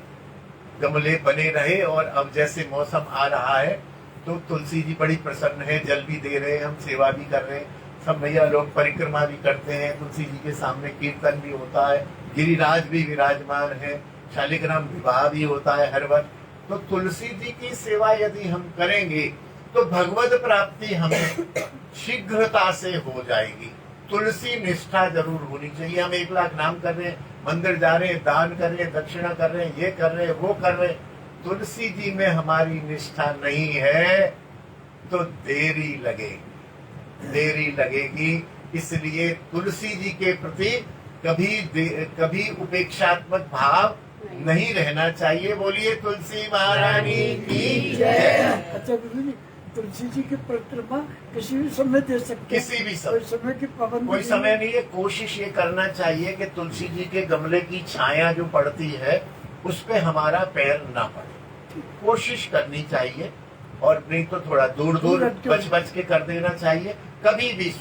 गमले बने रहे। और अब जैसे मौसम आ रहा है तो तुलसी जी बड़ी प्रसन्न है, जल भी दे रहे हैं, हम सेवा भी कर रहे हैं, सब भैया लोग परिक्रमा भी करते हैं, तुलसी जी के सामने कीर्तन भी होता है, गिरिराज भी विराजमान है, शालिग्राम विवाह भी होता है हर वर्ष। तो तुलसी जी की सेवा यदि हम करेंगे तो भगवत प्राप्ति हमें शीघ्रता से हो जाएगी। तुलसी निष्ठा जरूर होनी चाहिए। हम 1 लाख नाम कर रहे हैं, मंदिर जा रहे हैं, दान कर रहे हैं, दक्षिणा कर रहे हैं, ये कर रहे हैं, वो कर रहे हैं, तुलसी जी में हमारी निष्ठा नहीं है तो देरी लगेगी। इसलिए तुलसी जी के प्रति कभी उपेक्षात्मक भाव नहीं रहना चाहिए। बोलिए तुलसी महारानी की जय। अच्छा गुरु जी, तुलसी जी की परिक्रमा किसी भी समय दे सकते, किसी भी समय, कोई समय की पाबंदी, कोई समय नहीं है। कोशिश ये करना चाहिए कि तुलसी जी के गमले की छाया जो पड़ती है उस पे हमारा पैर ना पड़े, कोशिश करनी चाहिए। और नहीं तो थोड़ा दूर बच के कर देना चाहिए। कभी भी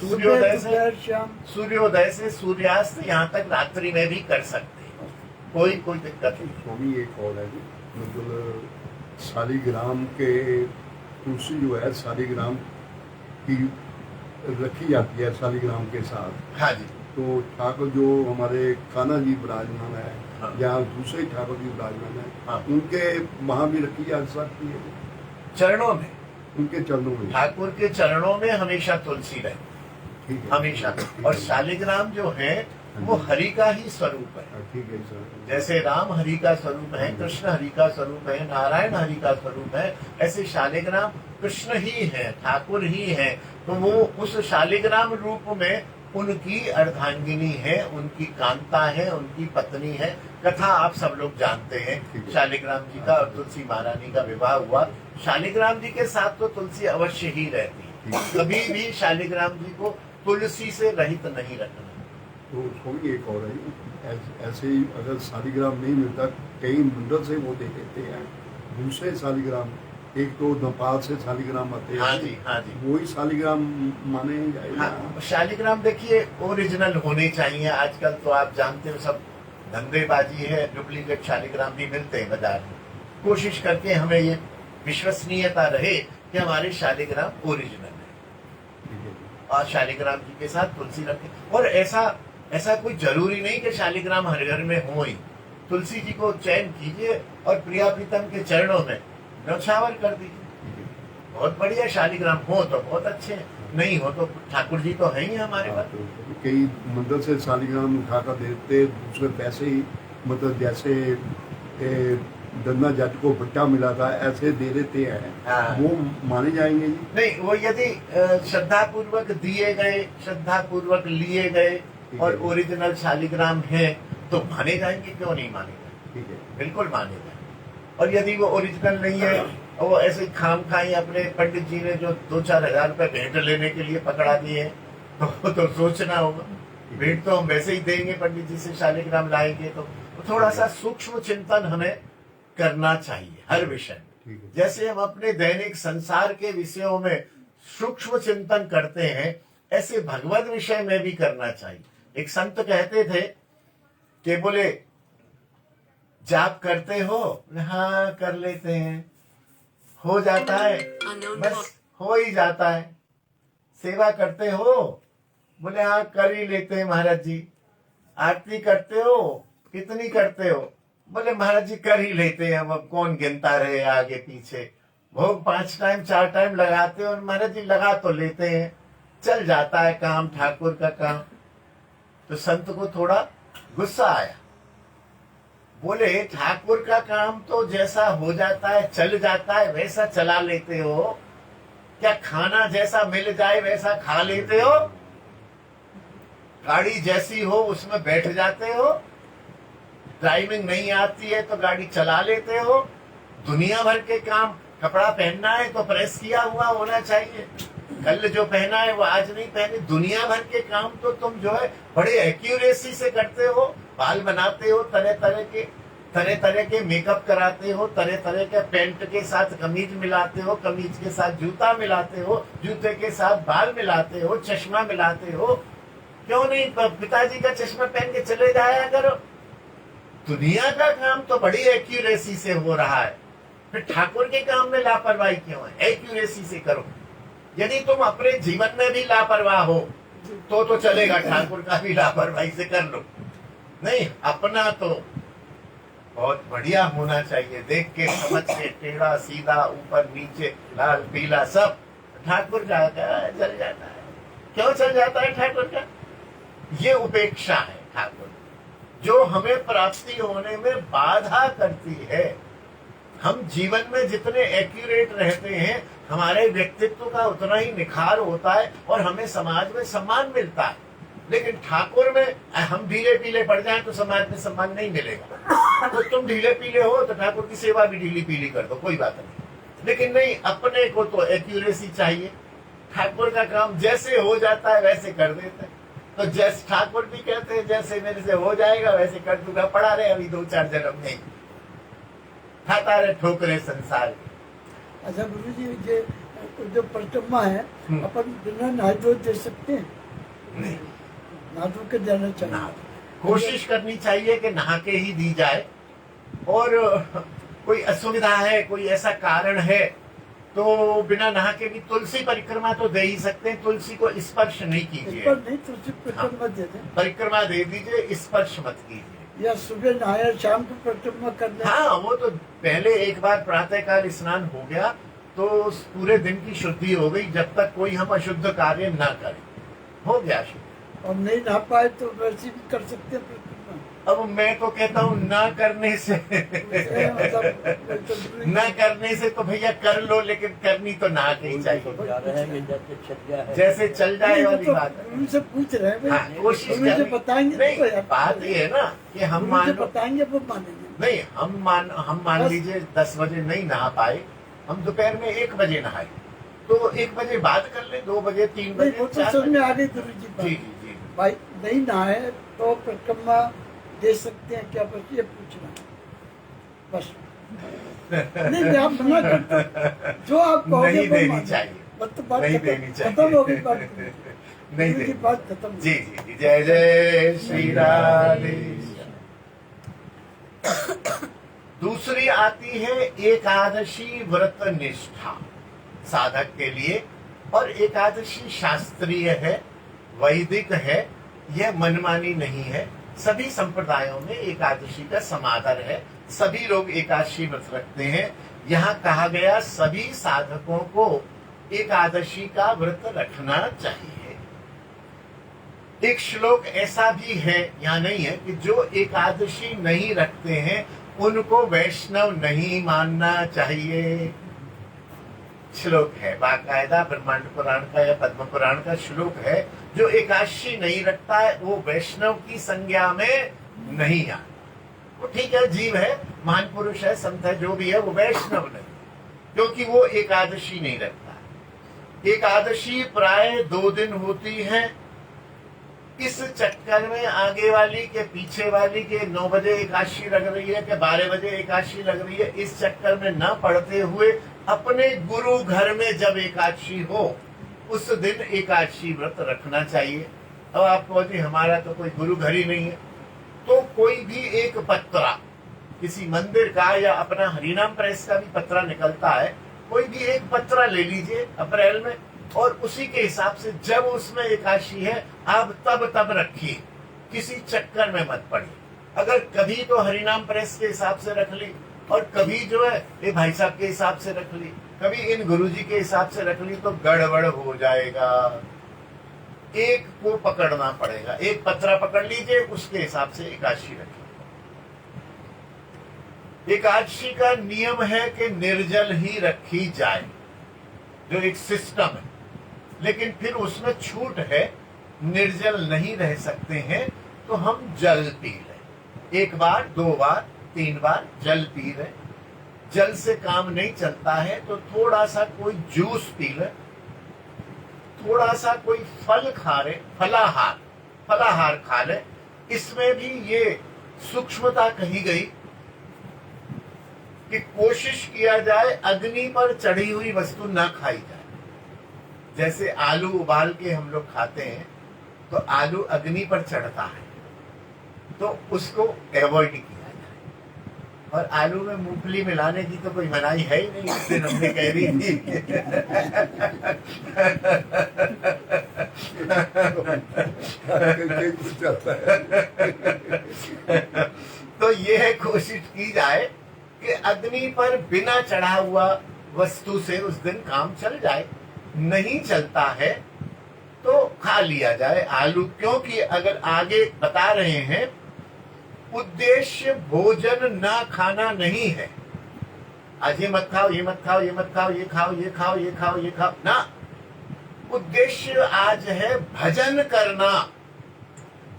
सूर्योदय से सूर्यास्त यहाँ तक रात्रि में भी कर सकते हैं, कोई दिक्कत नहीं। स्वामी एक और है जी, मतलब शालिग्राम के तुलसी जो है शालिग्राम की रखी जाती है शालिग्राम के साथ। हाँ जी। तो ठाकुर जो हमारे कान्हा जी विराजमान है, हाँ। या दूसरे ठाकुर जी विराजमान है, हाँ। उनके वहाँ भी रखी जा सकती है, चरणों में, उनके चरणों में, ठाकुर के चरणों में हमेशा तुलसी रहे, ठीक है, हमेशा। और शालिग्राम जो है वो हरि का ही स्वरूप है। ठीक है सर। जैसे राम हरि का स्वरूप है, कृष्ण हरि का स्वरूप है, नारायण हरि का स्वरूप है, ऐसे शालिग्राम कृष्ण ही है, ठाकुर ही है। तो वो उस शालिग्राम रूप में उनकी अर्धांगिनी है, उनकी कांता है, उनकी पत्नी है। कथा आप सब लोग जानते हैं, शालिग्राम जी का और तुलसी महारानी का विवाह हुआ। शालिग्राम जी के साथ तो तुलसी अवश्य ही रहती है, कभी भी शालिग्राम जी को तुलसी से रहित नहीं रखना। तो स्वामी एक और है, ऐसे ही अगर शालिग्राम नहीं मिलता, कई मंदिर से वो दे देते हैं दूसरे शालिग्राम, एक तो नेपाल से शालिग्राम आते हैं। हाँ जी, हाँ जी। वही शालिग्राम माने जाएगा। हाँ, शालिग्राम देखिए ओरिजिनल होने चाहिए। आजकल तो आप जानते हो सब धंधेबाजी है, डुप्लीकेट शालिग्राम भी मिलते हैं बाजार में। कोशिश करके हमें ये विश्वसनीयता रहे कि हमारे शालिग्राम ओरिजिनल है, और शालिग्राम जी के साथ तुलसी रखें। और ऐसा कोई जरूरी नहीं कि शालिग्राम हर घर में हो ही। तुलसी जी को चयन कीजिए और प्रिया प्रीतम के चरणों में न्यौछावर कर दीजिए। बहुत बढ़िया, शालिग्राम हो तो बहुत अच्छे हैं, नहीं हो तो ठाकुर जी तो है ही हमारे पास। कई मंदिर से शालिग्राम उठा कर देते, दूसरे पैसे ही मतलब जैसे दन्ना जट को भट्टा मिला था ऐसे दे देते हैं, हाँ। वो माने जाएंगे जी? नहीं, वो यदि श्रद्धा पूर्वक दिए गए, श्रद्धा पूर्वक लिए गए और ओरिजिनल शालिग्राम है तो माने जाएंगे, क्यों नहीं माने जाएंगे? ठीक है। बिल्कुल माने जाएंगे। और यदि वो ओरिजिनल नहीं है और वो ऐसे खाम खाई अपने पंडित जी ने जो 2-4 हजार रुपए भेंट लेने के लिए पकड़ा दिए तो सोचना होगा। भेंट तो हम वैसे ही देंगे, पंडित जी से शालिग्राम लाएंगे तो थोड़ा सा सूक्ष्म चिंतन हमें करना चाहिए हर विषय में। ठीक है। जैसे हम अपने दैनिक संसार के विषयों में सूक्ष्म चिंतन करते हैं, ऐसे भगवत विषय में भी करना चाहिए। एक संत कहते थे कि बोले, जाप करते हो? हाँ कर लेते हैं। हो जाता है? बस हो ही जाता है। सेवा करते हो? बोले हाँ कर ही लेते हैं महाराज जी। आरती करते हो? कितनी करते हो? बोले महाराज जी कर ही लेते हैं, अब कौन गिनता रहे आगे पीछे। भोग 5 टाइम 4 टाइम लगाते हो? महाराज जी लगा तो लेते हैं, चल जाता है काम, ठाकुर का काम। तो संत को थोड़ा गुस्सा आया। बोले ठाकुर का काम तो जैसा हो जाता है, चल जाता है, वैसा चला लेते हो क्या? खाना जैसा मिल जाए वैसा खा लेते हो? गाड़ी जैसी हो उसमें बैठ जाते हो? ड्राइविंग नहीं आती है तो गाड़ी चला लेते हो? दुनिया भर के काम, कपड़ा पहनना है तो प्रेस किया हुआ होना चाहिए, कल जो पहना है वो आज नहीं पहने। दुनिया भर के काम तो तुम जो है बड़े एक्यूरेसी से करते हो। बाल बनाते हो, तरह तरह के मेकअप कराते हो, तरह तरह के पैंट के साथ कमीज मिलाते हो, कमीज के साथ जूता मिलाते हो, जूते के साथ बाल मिलाते हो, चश्मा मिलाते हो। क्यों नहीं पिताजी का चश्मा पहन के चले जाया करो? दुनिया का काम तो बड़ी एक्यूरेसी से हो रहा है, फिर ठाकुर के काम में लापरवाही क्यों है? एक्यूरेसी से करो। यदि तुम अपने जीवन में भी लापरवाह हो तो चलेगा, ठाकुर का भी लापरवाही से कर लो। नहीं, अपना तो बहुत बढ़िया होना चाहिए, देख के समझ के, टेढ़ा सीधा, ऊपर नीचे, लाल पीला सब। ठाकुर का चल जाता है। क्यों चल जाता है ठाकुर का? ये उपेक्षा है ठाकुर, जो हमें प्राप्ति होने में बाधा करती है। हम जीवन में जितने एक्यूरेट रहते हैं, हमारे व्यक्तित्व का उतना ही निखार होता है और हमें समाज में सम्मान मिलता है। लेकिन ठाकुर में हम ढीले पीले पड़ जाएं तो समाज में सम्मान नहीं मिलेगा। तो तुम ढीले पीले हो तो ठाकुर की सेवा भी ढीली पीली कर दो, कोई बात नहीं। लेकिन नहीं, अपने को तो एक्यूरेसी चाहिए। ठाकुर का काम जैसे हो जाता है वैसे कर देते हैं। तो जैसे ठाकुर भी कहते हैं, जैसे मेरे से हो जाएगा वैसे कर दूंगा। पड़ा रहे अभी 2-4 जन्म नहीं, खाता रहे ठोकरे संसार में। अच्छा गुरु जी, जो परिक्रमा है अपन बिना नहा धोए दे सकते हैं? नहीं, नहा धो के देना चाहिए। कोशिश करनी चाहिए कि नहा के ही दी जाए। और कोई असुविधा है, कोई ऐसा कारण है तो बिना नहा के भी तुलसी परिक्रमा तो दे ही सकते हैं। तुलसी को स्पर्श नहीं कीजिए। नहीं, तुलसी परिक्रमा दे दें। परिक्रमा दे दीजिए, स्पर्श मत कीजिए। या सुबह नहाया शाम को परिक्रमा करना। हाँ, वो तो पहले एक बार प्रातःकाल स्नान हो गया तो पूरे दिन की शुद्धि हो गई, जब तक कोई हम अशुद्ध कार्य न करें, हो गया शुद्ध। और नहीं नहा पाए तो वैसे भी कर सकते हैं परिक्रमा। अब मैं तो कहता हूँ न करने से न करने से तो भैया कर लो, लेकिन करनी तो ना ही चाहिए। जैसे चल जाए वाली बात है। उनसे पूछ रहे हैं। हाँ, कोशिश मुझे करनी। बताएंगे नहीं, बात ये है ना कि हम मान लो, बताएंगे वो मानेंगे। नहीं हम मान लीजिए 10 बजे नहीं नहा पाए, हम दोपहर में 1 बजे नहाए तो 1 बजे बाद कर ले, 2 बजे 3 बजे वो तो समझ में आ गई गुरु जी बात। जी जी जी। भाई नहीं नहाए तो परिक्रमा दे सकते हैं क्या? बस ये पूछना बस। नहीं आप मना करते, जो आप कहोगे नहीं वो देनी मानेंगे। चाहिए, बस तो बात नहीं खत्म- देनी चाहिए। खत्म हो गई बात। नहीं गुरु जी देनी। बात खत्म। जी जी जी। जय जय श्री राधे। दूसरी आती है एकादशी व्रत निष्ठा साधक के लिए। और एकादशी शास्त्रीय है, वैदिक है, यह मनमानी नहीं है। सभी संप्रदायों में एकादशी का समादर है, सभी लोग एकादशी व्रत रखते हैं। यहाँ कहा गया सभी साधकों को एकादशी का व्रत रखना चाहिए। एक श्लोक ऐसा भी है, यहाँ नहीं है, कि जो एकादशी नहीं रखते हैं उनको वैष्णव नहीं मानना चाहिए। श्लोक है बाकायदा, ब्रह्मांड पुराण का या पद्म पुराण का श्लोक है। जो एकादशी नहीं रखता है वो वैष्णव की संज्ञा में नहीं आ। वो ठीक है, जीव है, महान पुरुष है, संत है, जो भी है, वो वैष्णव नहीं, क्योंकि वो एकादशी नहीं रखता। एकादशी प्राय 2 दिन होती है। इस चक्कर में आगे वाली के पीछे वाली के 9 बजे एकादशी लग रही है कि 12 बजे एकादशी लग रही है, इस चक्कर में न पड़ते हुए अपने गुरु घर में जब एकादशी हो उस दिन एकादशी व्रत रखना चाहिए। अब आप कहो जी हमारा तो कोई गुरु घर ही नहीं है, तो कोई भी एक पत्रा किसी मंदिर का या अपना हरिनाम प्रेस का भी पत्रा निकलता है, कोई भी एक पत्रा ले लीजिए अप्रैल में, और उसी के हिसाब से जब उसमें एकादशी है आप तब रखिए, किसी चक्कर में मत पड़िए। अगर कभी तो हरिनाम प्रेस के हिसाब से रख ली, और कभी जो है ये भाई साहब के हिसाब से रख ली, कभी इन गुरुजी के हिसाब से रख ली, तो गड़बड़ हो जाएगा। एक को पकड़ना पड़ेगा, एक पत्रा पकड़ लीजिए, उसके हिसाब से एकादशी रखिए। एकादशी का नियम है कि निर्जल ही रखी जाए, जो एक सिस्टम है, लेकिन फिर उसमें छूट है, निर्जल नहीं रह सकते हैं तो हम जल पी लें। 1 बार 2 बार 3 बार जल पी लें। जल से काम नहीं चलता है तो थोड़ा सा कोई जूस पी ले, थोड़ा सा कोई फल खा ले, फलाहार खा ले। इसमें भी ये सूक्ष्मता कही गई कि कोशिश किया जाए अग्नि पर चढ़ी हुई वस्तु ना खाई जाए। जैसे आलू उबाल के हम लोग खाते हैं तो आलू अग्नि पर चढ़ता है, तो उसको अवॉइड किया जाए। और आलू में मूंगफली मिलाने की तो कोई मनाही है ही नहीं, इस दिन हमने कह रही थी। तो ये कोशिश की जाए कि अग्नि पर बिना चढ़ा हुआ वस्तु से उस दिन काम चल जाए। नहीं चलता है तो खा लिया जाए आलू, क्योंकि अगर आगे बता रहे हैं उद्देश्य भोजन ना खाना नहीं है। आज ये मत खाओ, ये मत खाओ, ये मत खाओ, ये खाओ, ये खाओ, ये खाओ, ये खाओ ना। उद्देश्य आज है भजन करना।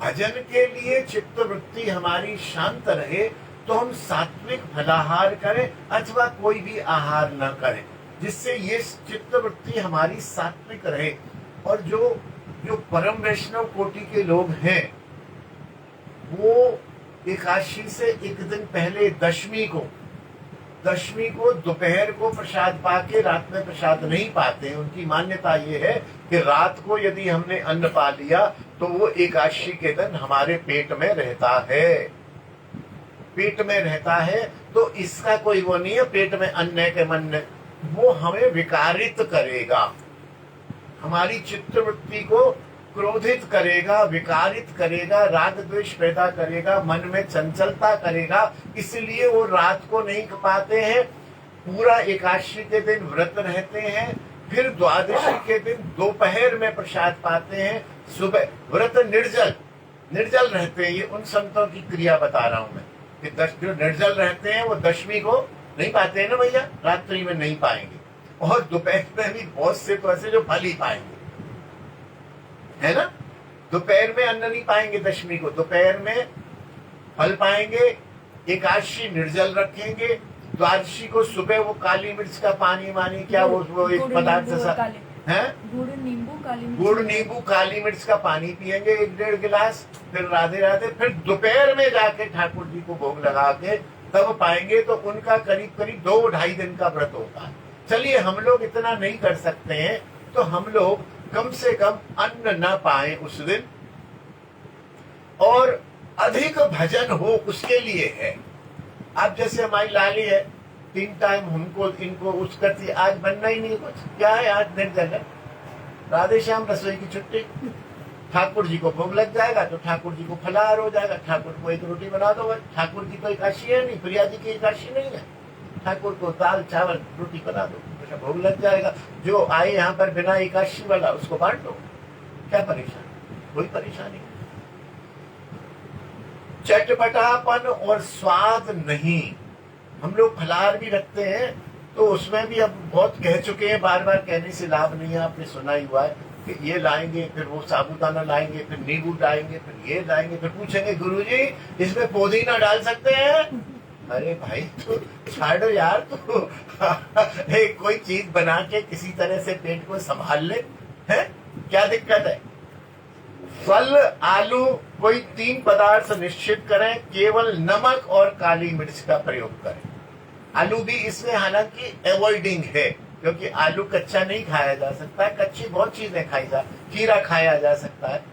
भजन के लिए चित्त वृत्ति हमारी शांत रहे तो हम सात्विक फलाहार करें अथवा कोई भी आहार न करें, जिससे ये चित्त वृत्ति हमारी सात्विक रहे। और जो परम वैष्णव कोटि के लोग हैं वो एकादशी से 1 दिन पहले दशमी को दोपहर को प्रसाद पाके रात में प्रसाद नहीं पाते। उनकी मान्यता ये है कि रात को यदि हमने अन्न पा लिया तो वो एकादशी के दिन हमारे पेट में रहता है। तो इसका कोई वो नहीं है पेट में अन्न है के मन है, वो हमें विकारित करेगा, हमारी चित्तवृत्ति को क्रोधित करेगा, विकारित करेगा, राग द्वेष पैदा करेगा, मन में चंचलता करेगा। इसलिए वो रात को नहीं पाते हैं, पूरा एकादशी के दिन व्रत रहते हैं, फिर द्वादशी के दिन दोपहर में प्रसाद पाते हैं, सुबह व्रत निर्जल रहते हैं। ये उन संतों की क्रिया बता रहा हूं मैं कि जो निर्जल रहते हैं वो दशमी को नहीं पाते हैं ना भैया, रात्रि में नहीं पाएंगे, और दोपहर में भी बहुत से तो ऐसे जो फल ही पाएंगे, है ना। दोपहर में अन्न नहीं पाएंगे, दशमी को दोपहर में फल पाएंगे। एकादशी निर्जल रखेंगे, द्वादशी को सुबह वो काली मिर्च का पानी मानी क्या वो एक पदार्थ है, गुड़ नींबू काली मिर्च का पानी पियेंगे 1-1.5 गिलास, फिर राधे राधे, फिर दोपहर में जाके ठाकुर जी को भोग लगा के तब पाएंगे। तो उनका करीब 2-2.5 दिन का व्रत होता है। चलिए हम लोग इतना नहीं कर सकते हैं तो हम लोग कम से कम अन्न न पाए उस दिन, और अधिक भजन हो उसके लिए है। अब जैसे हमारी लाली है 3 टाइम हमको इनको उस करती, आज बनना ही नहीं कुछ, क्या है आज निर्जल है, राधे श्याम रसोई की छुट्टी, ठाकुर जी को भोग लग जाएगा तो ठाकुर जी को फलाहार हो जाएगा, ठाकुर को 1 रोटी बना दो, ठाकुर की तो एकादशी है नहीं, प्रिया जी की एकादशी नहीं है, ठाकुर को दाल चावल रोटी बना दो, भोग लग जाएगा। जो आए यहाँ पर बिना एकादशी वाला उसको बांट दो, क्या परेशान, कोई परेशानी नहीं। चटपटापन और स्वाद नहीं। हम लोग फलाहार भी रखते हैं तो उसमें भी अब बहुत कह चुके हैं, बार बार कहने से लाभ नहीं है। आपने सुना ही हुआ है कि ये लाएंगे, फिर वो साबूदाना लाएंगे, फिर नींबू लाएंगे, फिर ये लाएंगे, फिर पूछेंगे गुरुजी इसमें पुदीना डाल सकते हैं? अरे भाई तो छाड़ो यार, तो कोई चीज बना के किसी तरह से पेट को संभाल ले, है क्या दिक्कत है? फल, आलू, कोई 3 पदार्थ निश्चित करें, केवल नमक और काली मिर्च का प्रयोग करें। आलू भी इसमें हालांकि अवॉइडिंग है, क्योंकि आलू कच्चा नहीं खाया जा सकता है। कच्ची बहुत चीजें खाई जा, खीरा खाया जा सकता है,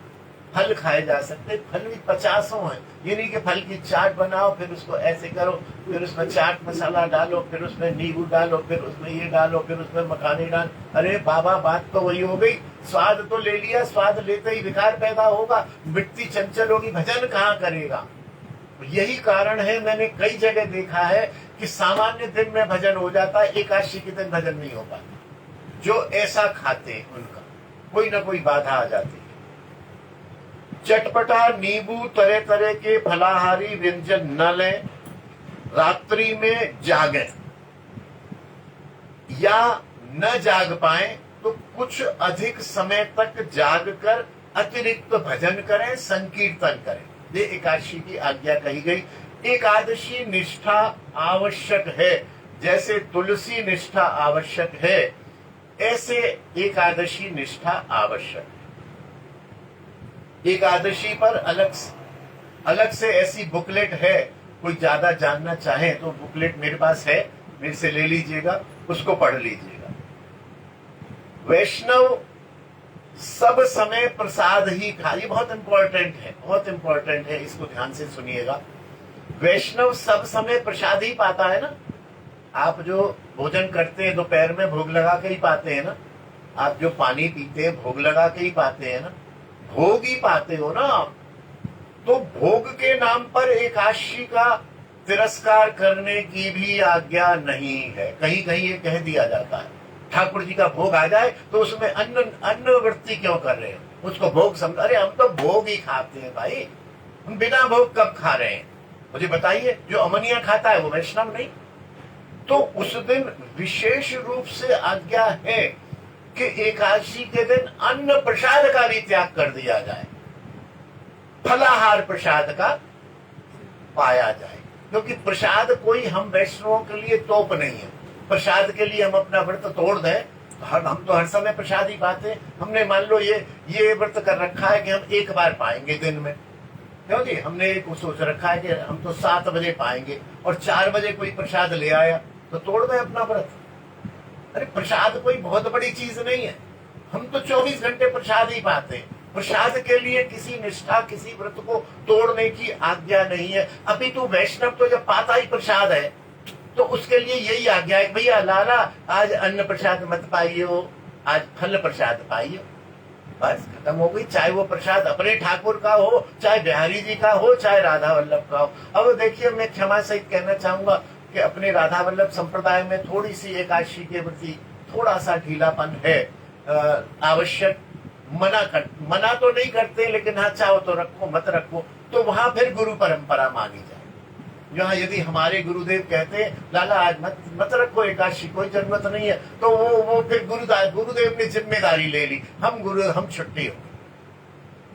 फल खाए जा सकते हैं। फल भी 50 हैं। ये नहीं कि फल की चाट बनाओ, फिर उसको ऐसे करो, फिर उसमें चाट मसाला डालो, फिर उसमें नींबू डालो, फिर उसमें ये डालो, फिर उसमें मखाने डाल। अरे बाबा, बात तो वही हो गई। स्वाद तो ले लिया, स्वाद लेते ही विकार पैदा होगा, मिट्टी चंचल होगी, भजन कहाँ करेगा? यही कारण है, मैंने कई जगह देखा है कि सामान्य दिन में भजन हो जाता है, एकादशी के दिन भजन नहीं हो पाता। जो ऐसा खाते हैं उनका कोई ना कोई बाधा आ जाती है। चटपटा, नींबू, तरह तरह के फलाहारी व्यंजन न लें। रात्रि में जागें या न जाग पाए तो कुछ अधिक समय तक जागकर अतिरिक्त भजन करें, संकीर्तन करें। ये एकादशी की आज्ञा कही गई। एकादशी निष्ठा आवश्यक है, जैसे तुलसी निष्ठा आवश्यक है, ऐसे एकादशी निष्ठा आवश्यक है। एकादशी पर अलग से ऐसी बुकलेट है, कोई ज्यादा जानना चाहे तो बुकलेट मेरे पास है, मेरे से ले लीजिएगा, उसको पढ़ लीजिएगा। वैष्णव सब समय प्रसाद ही खा, ये बहुत इंपॉर्टेंट है, बहुत इंपॉर्टेंट है, इसको ध्यान से सुनिएगा। वैष्णव सब समय प्रसाद ही पाता है ना। आप जो भोजन करते हैं दोपहर में भोग लगा के ही पाते हैं ना। आप जो पानी पीते हैं भोग लगा के ही पाते हैं ना, भोग ही पाते हो ना आप। तो भोग के नाम पर एकादशी का तिरस्कार करने की भी आज्ञा नहीं है। कहीं कहीं ये कह दिया जाता है, ठाकुर जी का भोग आ जाए तो उसमें अन्न वृत्ति क्यों कर रहे हो, उसको भोग समझ। अरे हम तो भोग ही खाते हैं भाई, हम बिना भोग कब खा रहे हैं? मुझे बताइए, जो अमनिया खाता है वो वैष्णव नहीं? तो उस दिन विशेष रूप से आज्ञा है कि एकादशी के दिन अन्न प्रसाद का भी त्याग कर दिया जाए, फलाहार प्रसाद का पाया जाए। क्योंकि प्रसाद कोई हम वैष्णवों के लिए तोप नहीं है। प्रसाद के लिए हम अपना व्रत तोड़ दें, हम तो हर समय प्रसाद ही पाते हैं। हमने मान लो ये व्रत कर रखा है कि हम एक बार पाएंगे दिन में, क्यों जी? हमने एक सोच रखा है कि हम तो 7 बजे पाएंगे, और 4 बजे कोई प्रसाद ले आया तो तोड़ दें अपना व्रत। अरे प्रसाद कोई बहुत बड़ी चीज नहीं है, हम तो 24 घंटे प्रसाद ही पाते हैं। प्रसाद के लिए किसी निष्ठा, किसी व्रत को तोड़ने की आज्ञा नहीं है। अभी तो वैष्णव तो जब पाता ही प्रसाद है तो उसके लिए यही आज्ञा है, भैया लाला आज अन्न प्रसाद मत पाइयो, आज फल प्रसाद पाइयो। बस खत्म हो गई। चाहे वो प्रसाद अपने ठाकुर का हो, चाहे बिहारी जी का हो, चाहे राधा वल्लभ का हो। अब देखिए, मैं क्षमा सहित कहना चाहूंगा कि अपने राधा वल्लभ संप्रदाय में थोड़ी सी एकादशी के प्रति थोड़ा सा ढीलापन है, आवश्यक। मना तो नहीं करते, लेकिन हाँ चाहो तो रखो, मत रखो, तो वहां फिर गुरु परंपरा मानी जाए। जहाँ यदि हमारे गुरुदेव कहते हैं लाला आज मत रखो एकादशी, कोई जरूरत नहीं है, तो वो फिर गुरुदेव ने जिम्मेदारी ले ली, हम छुट्टी हो।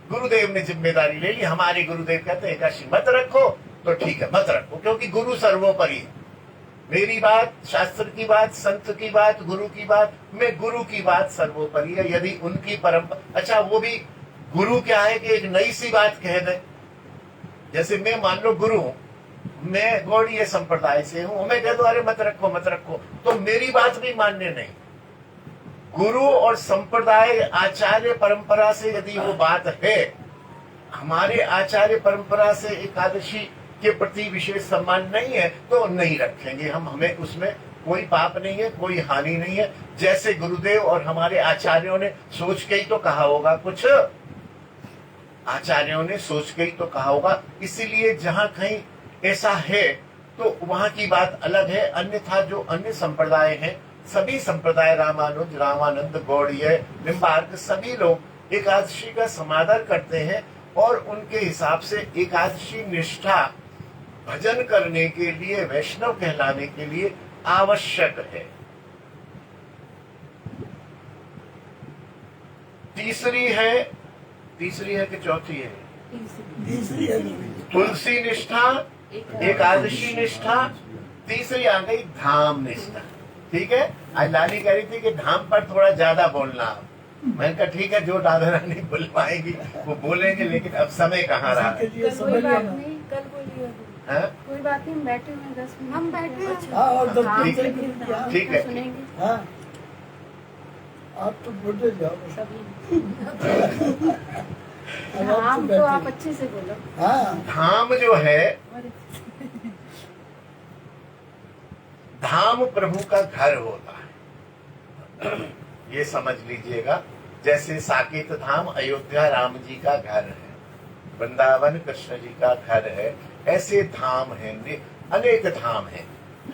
गुरुदेव ने जिम्मेदारी ले ली, हमारे गुरुदेव कहते हैं एकादशी मत रखो, तो ठीक है मत रखो, क्योंकि गुरु सर्वोपरि है। मेरी बात, शास्त्र की बात, संत की बात, गुरु की बात, मैं गुरु की बात सर्वोपरि है। यदि उनकी परंपरा, अच्छा वो भी गुरु क्या है कि एक नई सी बात कह दे। जैसे मैं मान लो गुरु हूं, मैं गौड़ीय संप्रदाय से हूं, मैं कह दो अरे मत रखो, तो मेरी बात भी मान्य नहीं। गुरु और संप्रदाय, आचार्य परंपरा से यदि वो बात है, हमारे आचार्य परंपरा से एकादशी के प्रति विशेष सम्मान नहीं है तो नहीं रखेंगे हम। हमें उसमें कोई पाप नहीं है, कोई हानि नहीं है। जैसे गुरुदेव और हमारे आचार्यों ने सोच के ही तो कहा होगा, कुछ आचार्यों ने सोच के ही तो कहा होगा। इसीलिए जहां कहीं ऐसा है तो वहां की बात अलग है। अन्यथा जो अन्य संप्रदाय हैं, सभी संप्रदाय, रामानुज, रामानंद, गौड़ीय, निम्बार्क, सभी लोग एकादशी का समादर करते हैं और उनके हिसाब से एकादशी निष्ठा भजन करने के लिए, वैष्णव कहलाने के लिए आवश्यक है। तीसरी है कि चौथी है? तीसरी है। तुलसी निष्ठा, एकादशी निष्ठा, तीसरी आ गई धाम निष्ठा। ठीक है, आज लाली कह रही थी कि धाम पर थोड़ा ज्यादा बोलना। मैंने कहा ठीक है, जो राधा रानी बोल पाएगी वो बोलेंगे, लेकिन अब समय कहाँ रहा है। ये कोई समझ बात लेना। नहीं, कल बोलिए। हाँ? कोई बात नहीं, बैठे हुए 10 मिनट। हम बैठे हैं। हाँ, और 10 हाँ, मिनट ठीक है। के लिए, ठीक है। सुनेंगे हाँ, आप तो बोलते जाओ। सभी। अब आप हम तो बैठे। आप अच्छे से बोलो। हाँ, धाम जो है, धाम प्रभु का घर होता है, ये समझ लीजिएगा। जैसे साकेत धाम अयोध्या राम जी का घर है, वृंदावन कृष्ण जी का घर है, ऐसे धाम हैं, अनेक धाम हैं।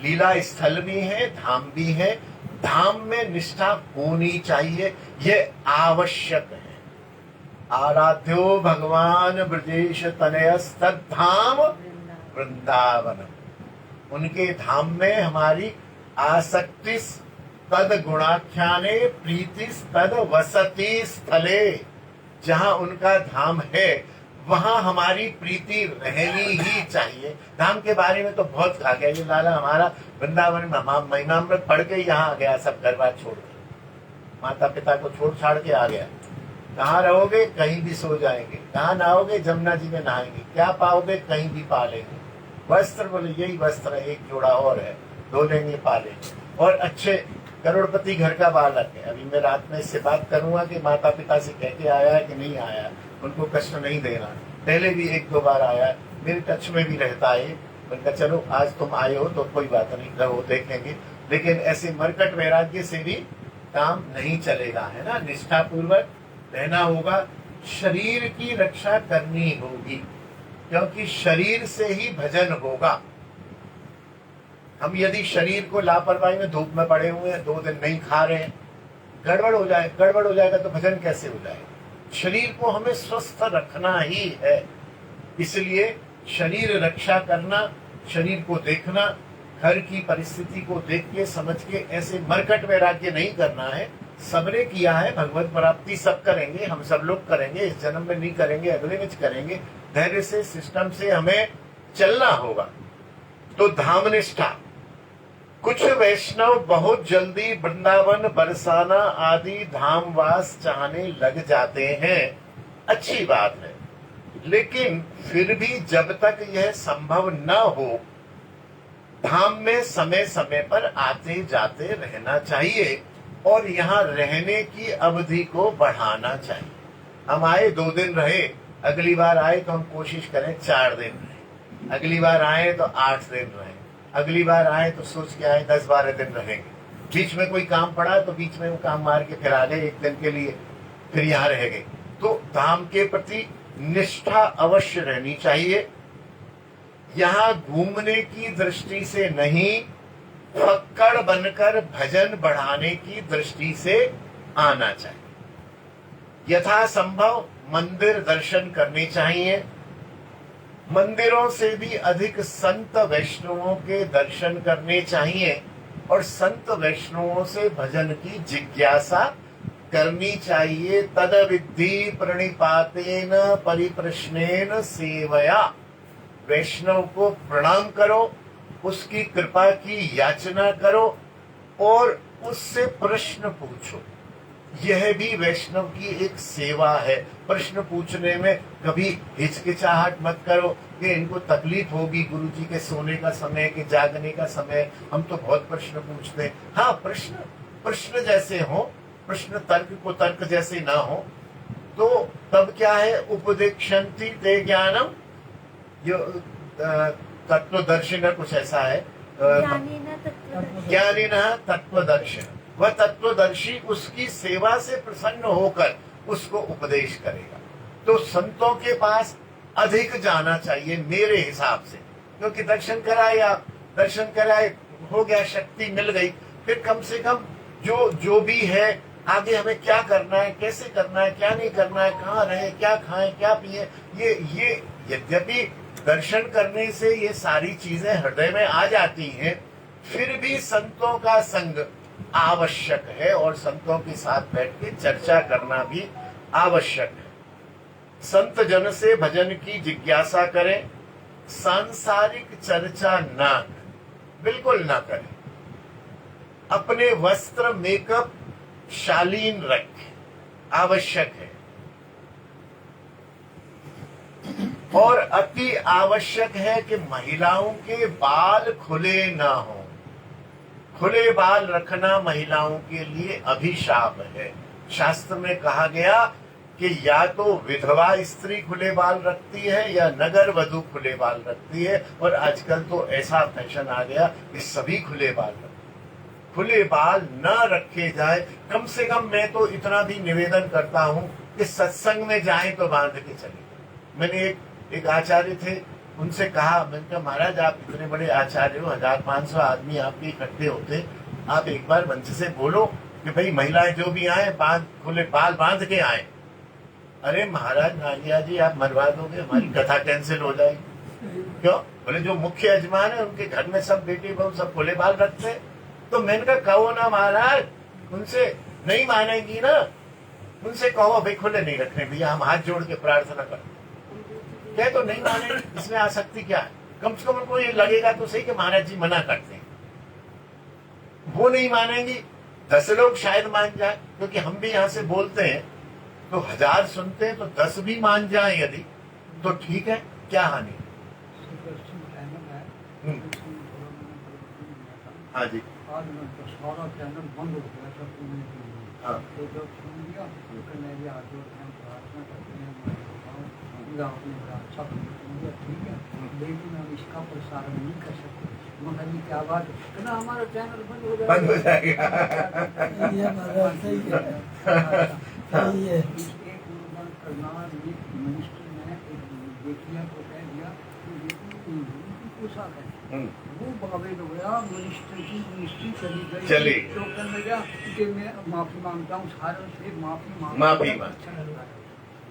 लीला स्थल भी है, धाम भी है। धाम में निष्ठा होनी चाहिए, ये आवश्यक है। आराध्यो भगवान ब्रजेश तनयस्तद्धाम वृंदावन। उनके धाम में हमारी आसक्ति तद गुणाख्याने प्रीति तद वसति स्थले। जहाँ उनका धाम है वहाँ हमारी प्रीति रहनी ही चाहिए। धाम के बारे में तो बहुत कहा गया। ये लाला हमारा वृंदावन में महिमामृत पढ़ के यहाँ आ गया, सब घर बार छोड़ के, माता पिता को छोड़ छाड़ के आ गया। कहाँ रहोगे? कहीं भी सो जाएंगे। कहाँ नहाओगे? जमुना जी में नहाएंगे। क्या पाओगे? कहीं भी पा लेंगे। वस्त्र, बोले यही वस्त्र है, एक जोड़ा और है, धो लेंगे, पा लेंगे। और अच्छे करोड़पति घर का बालक है। अभी मैं रात में इससे बात करूंगा कि माता पिता से कह के आया है कि नहीं आया, उनको कष्ट नहीं देना। पहले भी 1-2 बार आया, मेरे टच में भी रहता है। उनका चलो आज तुम आए हो तो कोई बात नहीं, रहो, देखेंगे। लेकिन ऐसे मरकट वैराग्य से भी काम नहीं चलेगा, है ना। निष्ठा पूर्वक रहना होगा, शरीर की रक्षा करनी होगी, क्योंकि शरीर से ही भजन होगा। हम यदि शरीर को लापरवाही में धूप में पड़े हुए हैं, 2 दिन नहीं खा रहे हैं, गड़बड़ हो जाएगा तो भजन कैसे हो जाएगा। शरीर को हमें स्वस्थ रखना ही है, इसलिए शरीर रक्षा करना, शरीर को देखना, घर की परिस्थिति को देख के समझ के ऐसे मरकट वैराग्य नहीं करना है। सबने किया है, भगवत प्राप्ति सब करेंगे, हम सब लोग करेंगे, इस जन्म में नहीं करेंगे, अगले में करेंगे। धैर्य से, सिस्टम से हमें चलना होगा। तो धाम निष्ठा। कुछ वैष्णव बहुत जल्दी वृंदावन, बरसाना आदि धामवास चाहने लग जाते हैं, अच्छी बात है। लेकिन फिर भी जब तक यह संभव न हो, धाम में समय समय पर आते जाते रहना चाहिए और यहाँ रहने की अवधि को बढ़ाना चाहिए। हम आए 2 दिन रहे, अगली बार आए तो हम कोशिश करें 4 दिन रहे, अगली बार आए तो 8 दिन रहे, अगली बार आए तो सोच के आए 10-12 दिन रहेंगे। बीच में कोई काम पड़ा तो बीच में वो काम मार के फिर आ गए 1 दिन के लिए, फिर यहाँ रह गए। तो धाम के प्रति निष्ठा अवश्य रहनी चाहिए। यहाँ घूमने की दृष्टि से नहीं, फक्कड़ बनकर भजन बढ़ाने की दृष्टि से आना चाहिए। यथासंभव मंदिर दर्शन करने चाहिए। मंदिरों से भी अधिक संत वैष्णवों के दर्शन करने चाहिए और संत वैष्णवों से भजन की जिज्ञासा करनी चाहिए। तद विद्धि प्रणिपातेन परिप्रश्नेन सेवया। वैष्णव को प्रणाम करो, उसकी कृपा की याचना करो और उससे प्रश्न पूछो। यह भी वैष्णव की एक सेवा है। प्रश्न पूछने में कभी हिचकिचाहट मत करो कि इनको तकलीफ होगी, गुरुजी के सोने का समय, के जागने का समय, हम तो बहुत प्रश्न पूछते हैं। हाँ, प्रश्न जैसे हो, प्रश्न तर्क को तर्क जैसे ना हो, तो तब क्या है, उपदेक्षन्ति ते ज्ञानम, जो तत्वदर्शन कुछ ऐसा है, ज्ञानिनः तत्वदर्शन। वह तत्वदर्शी उसकी सेवा से प्रसन्न होकर उसको उपदेश करेगा। तो संतों के पास अधिक जाना चाहिए मेरे हिसाब से, क्योंकि दर्शन कराए, हो गया, शक्ति मिल गई, फिर कम से कम जो भी है आगे हमें क्या करना है, कैसे करना है, क्या नहीं करना है, कहाँ रहे, क्या खाएं, क्या पिए, ये यद्यपि दर्शन करने से ये सारी चीजें हृदय में आ जाती हैं, फिर भी संतों का संग आवश्यक है और संतों के साथ बैठ के चर्चा करना भी आवश्यक है। संत जन से भजन की जिज्ञासा करें, सांसारिक चर्चा ना बिल्कुल ना करें। अपने वस्त्र मेकअप शालीन रखें, आवश्यक है। और अति आवश्यक है कि महिलाओं के बाल खुले ना हो। खुले बाल रखना महिलाओं के लिए अभिशाप है। शास्त्र में कहा गया कि या तो विधवा स्त्री खुले बाल रखती है या नगर वधू खुले बाल रखती है, और आजकल तो ऐसा फैशन आ गया कि सभी खुले बाल रखते हैं। खुले बाल न रखे जाए। कम से कम मैं तो इतना भी निवेदन करता हूं कि सत्संग में जाएं तो बांध के चले। मैंने एक आचार्य थे, उनसे कहा, मैंने कहा महाराज आप इतने बड़े आचार्य हो, 1500 आदमी आपके इकट्ठे होते, आप एक बार मंच से बोलो कि भाई महिलाएं जो भी आए खुले बाल बांध के आए। अरे महाराज नागिया जी आप मरवा दोगे, हमारी कथा कैंसिल हो जाएगी। क्यों? बोले जो मुख्य यजमान है उनके घर में सब बेटी बहू सब खुले बाल रखते। तो मैंने कहा कहो ना महाराज, उनसे नहीं मानेंगी ना, उनसे कहो भाई खुले नहीं रखने भैया, हम हाथ जोड़ के प्रार्थना करते। क्या तो नहीं मानेंगे, इसमें आसक्ति क्या है? कम से कम उनको ये लगेगा तो सही कि महाराज जी मना करते हैं। वो नहीं मानेंगी, 10 लोग शायद मान जाए, क्योंकि हम भी यहाँ से बोलते हैं तो 1000 सुनते हैं, तो 10 भी मान जाए यदि तो ठीक है, क्या हानि? हाँ जी, आज सारा चैनल बंद हो गया था पूरे दिन। हाँ। तो जब सुन लिया तो कहने लगे आज हम प्रार्थना करते हैं, आपने बड़ा अच्छा सुन लिया, ठीक है, लेकिन हम इसका प्रसारण नहीं कर सकते। मगर जी क्या बात है, कहना हमारा चैनल बंद हो जाएगा। बंद हो जाएगा। ये महाराज सही है, सही है। एक मुर्गा करनाल में मिनिस्टर ने एक बेटिया को कह दिया कि पोशाक है, वो बाबे हो गया, मिनिस्ट्री चली गई। तो कहने लगा कि मैं माफी मांगता हूँ, सारों से माफी मांग।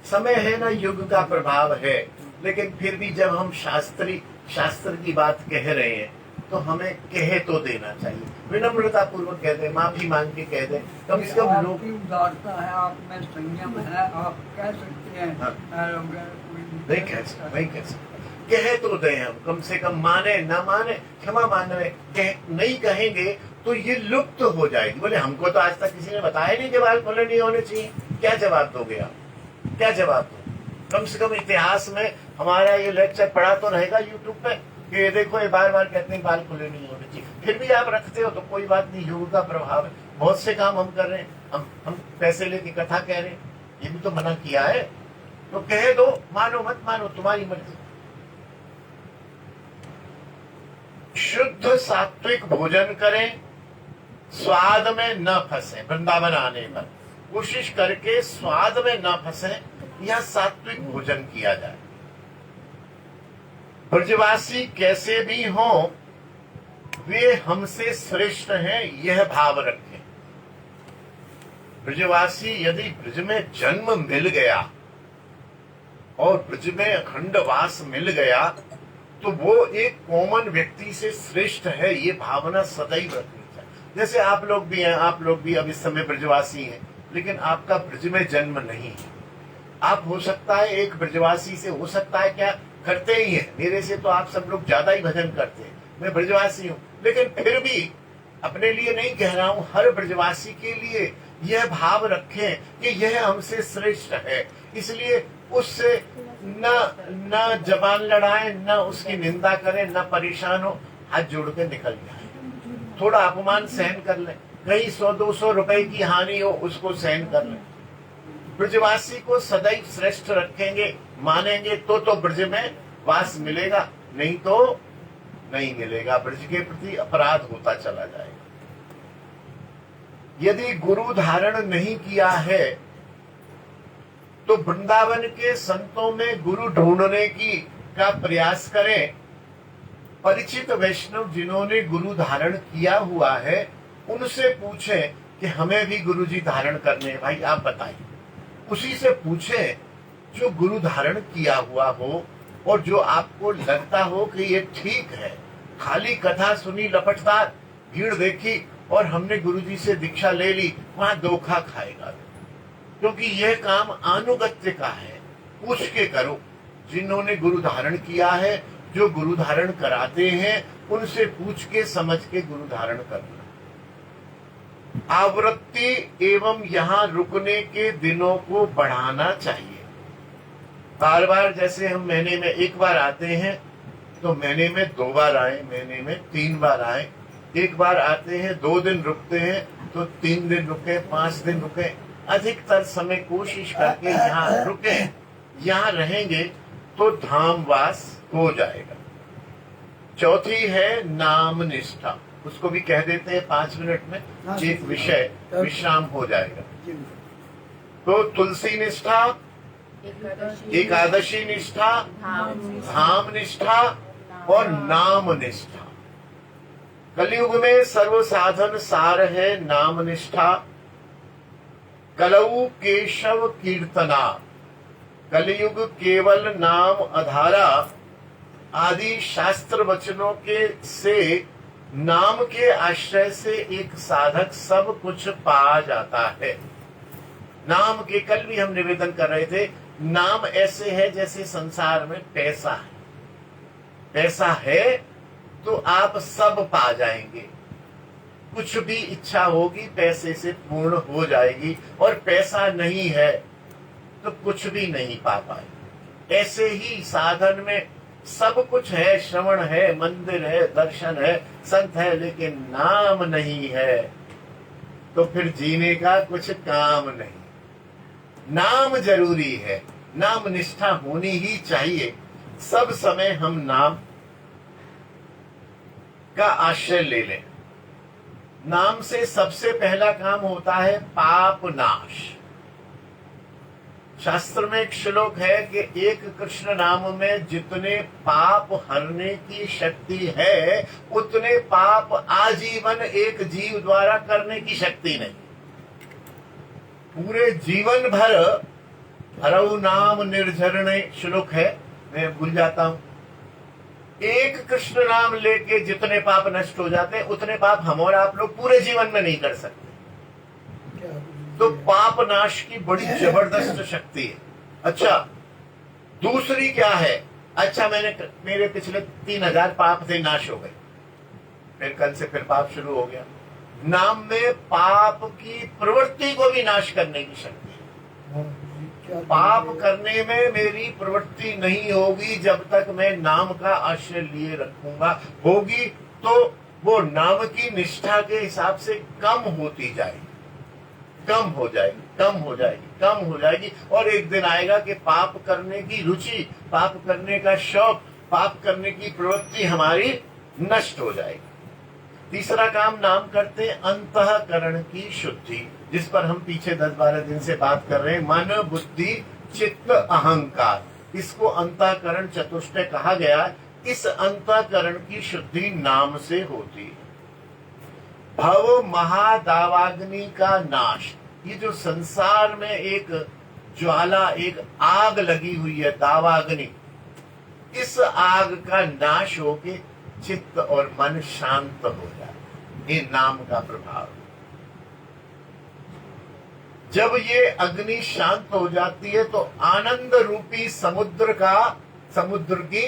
समय है ना, युग का प्रभाव है, लेकिन फिर भी जब हम शास्त्र की बात कह रहे हैं तो हमें कह तो देना चाहिए, विनम्रता पूर्वक कह दे, माफी मांग के कह दे। कम से कम लोग उदारता है, आप में संयम है, आप कह सकते हैं। हाँ। नहीं कह सकते, कह तो दें हम, कम से कम माने ना माने क्षमा माने, नहीं कहेंगे तो ये लुप्त हो जाएगी। बोले हमको तो आज तक किसी ने बताया नहीं कि बाल खुले नहीं होने चाहिए। क्या जवाब दोगे आप? क्या जवाब दो? कम से कम इतिहास में हमारा ये लेक्चर पढ़ा तो रहेगा यूट्यूब पे कि ये देखो ये बार बार कहते हैं बाल खुले नहीं होने चाहिए, फिर भी आप रखते हो तो कोई बात नहीं, युग का प्रभाव है। बहुत से काम हम कर रहे हैं, हम पैसे लेके कथा कह रहे हैं, ये भी तो मना किया है, तो कह दो, मानो मत मानो तुम्हारी मर्जी। शुद्ध सात्विक भोजन करें, स्वाद में न फंसे। वृंदावन आने पर कोशिश करके स्वाद में न फंसे या सात्विक भोजन किया जाए। ब्रजवासी कैसे भी हो वे हमसे श्रेष्ठ हैं, यह भाव रखें। ब्रजवासी यदि ब्रज में जन्म मिल गया और ब्रज में अखंड वास मिल गया तो वो एक कॉमन व्यक्ति से श्रेष्ठ है, ये भावना सदैव रखनी चाहिए। जैसे आप लोग भी हैं, आप लोग भी अब इस समय ब्रजवासी हैं, लेकिन आपका ब्रज में जन्म नहीं है। आप हो सकता है एक ब्रजवासी से, हो सकता है क्या करते ही है, मेरे से तो आप सब लोग ज्यादा ही भजन करते हैं, मैं ब्रजवासी हूँ, लेकिन फिर भी अपने लिए नहीं कह रहा हूँ, हर ब्रजवासी के लिए यह भाव रखें कि यह हमसे श्रेष्ठ है, इसलिए उससे न जबान लड़ाएं, न उसकी निंदा करें, न परेशान हो, हाथ जोड़ के निकल जाए। थोड़ा अपमान सहन कर लें, कहीं 100-200 रुपए की हानि हो उसको सहन कर लें। ब्रजवासी को सदैव श्रेष्ठ रखेंगे, मानेंगे तो ब्रज में वास मिलेगा, नहीं तो नहीं मिलेगा। ब्रज के प्रति अपराध होता चला जाएगा। यदि गुरु धारण नहीं किया है तो वृंदावन के संतों में गुरु ढूंढने का प्रयास करें। परिचित वैष्णव जिन्होंने गुरु धारण किया हुआ है उनसे पूछें कि हमें भी गुरुजी धारण करने हैं, भाई आप बताइए। उसी से पूछे जो गुरु धारण किया हुआ हो और जो आपको लगता हो कि ये ठीक है। खाली कथा सुनी, लपटदार भीड़ देखी और हमने गुरुजी से दीक्षा ले ली, वहां धोखा खाएगा, क्योंकि यह काम अनुगत्य का है। पूछ के करो, जिन्होंने गुरु धारण किया है, जो गुरु धारण कराते हैं, उनसे पूछ के समझ के गुरु धारण करना। आवृत्ति एवं यहाँ रुकने के दिनों को बढ़ाना चाहिए। बार बार जैसे हम महीने में एक बार आते हैं तो महीने में 2 बार आए, महीने में 3 बार आए। एक बार आते हैं 2 दिन रुकते हैं तो 3 दिन रुके, 5 दिन रुके, अधिकतर समय कोशिश करके यहाँ रुके। यहाँ रहेंगे तो धामवास हो जाएगा। चौथी है नाम निष्ठा, उसको भी कह देते हैं 5 मिनट में एक विषय विश्राम हो जाएगा। तो तुलसी निष्ठा, एकादशी निष्ठा, धाम निष्ठा और नाम निष्ठा। कलयुग में सर्व साधन सार है नाम निष्ठा। कलऊ केशव कीर्तना, कलयुग केवल नाम आधारा। आदि शास्त्र वचनों के से नाम के आश्रय से एक साधक सब कुछ पा जाता है। नाम के कल भी हम निवेदन कर रहे थे, नाम ऐसे है जैसे संसार में पैसा है। पैसा है तो आप सब पा जाएंगे, कुछ भी इच्छा होगी पैसे से पूर्ण हो जाएगी, और पैसा नहीं है तो कुछ भी नहीं पा पाए। ऐसे ही साधन में सब कुछ है, श्रवण है, मंदिर है, दर्शन है, संत है, लेकिन नाम नहीं है तो फिर जीने का कुछ काम नहीं। नाम जरूरी है, नाम निष्ठा होनी ही चाहिए। सब समय हम नाम का आश्रय ले लें। नाम से सबसे पहला काम होता है पाप नाश। शास्त्र में एक श्लोक है कि एक कृष्ण नाम में जितने पाप हरने की शक्ति है, उतने पाप आजीवन एक जीव द्वारा करने की शक्ति नहीं। पूरे जीवन भर हरऊ नाम निर्झरणे श्लोक है, मैं भूल जाता हूं। एक कृष्ण नाम लेके जितने पाप नष्ट हो जाते हैं, उतने पाप हम और आप लोग पूरे जीवन में नहीं कर सकते। तो पाप नाश की बड़ी जबरदस्त शक्ति है। अच्छा, दूसरी क्या है? अच्छा, मेरे पिछले 3000 पाप थे, नाश हो गए, फिर कल से फिर पाप शुरू हो गया। नाम में पाप की प्रवृत्ति को भी नाश करने की शक्ति है। पाप करने में मेरी प्रवृत्ति नहीं होगी जब तक मैं नाम का आश्रय लिए रखूंगा। होगी तो वो नाम की निष्ठा के हिसाब से कम होती जाएगी, कम हो जाएगी, कम हो जाएगी, कम हो जाएगी, और एक दिन आएगा कि पाप करने की रुचि, पाप करने का शौक, पाप करने की प्रवृत्ति हमारी नष्ट हो जाएगी। तीसरा काम नाम करते हैं अंतःकरण की शुद्धि, जिस पर हम पीछे 10-12 दिन से बात कर रहे हैं। मन, बुद्धि, चित्त, अहंकार, इसको अंतःकरण चतुष्टय कहा गया। इस अंतःकरण की शुद्धि नाम से होती है। भव महादावाग्नि का नाश, ये जो संसार में एक ज्वाला, एक आग लगी हुई है, दावाग्नि, इस आग का नाश होके चित्त और मन शांत हो जाए, ये नाम का प्रभाव। जब ये अग्नि शांत हो जाती है तो आनंद रूपी समुद्र की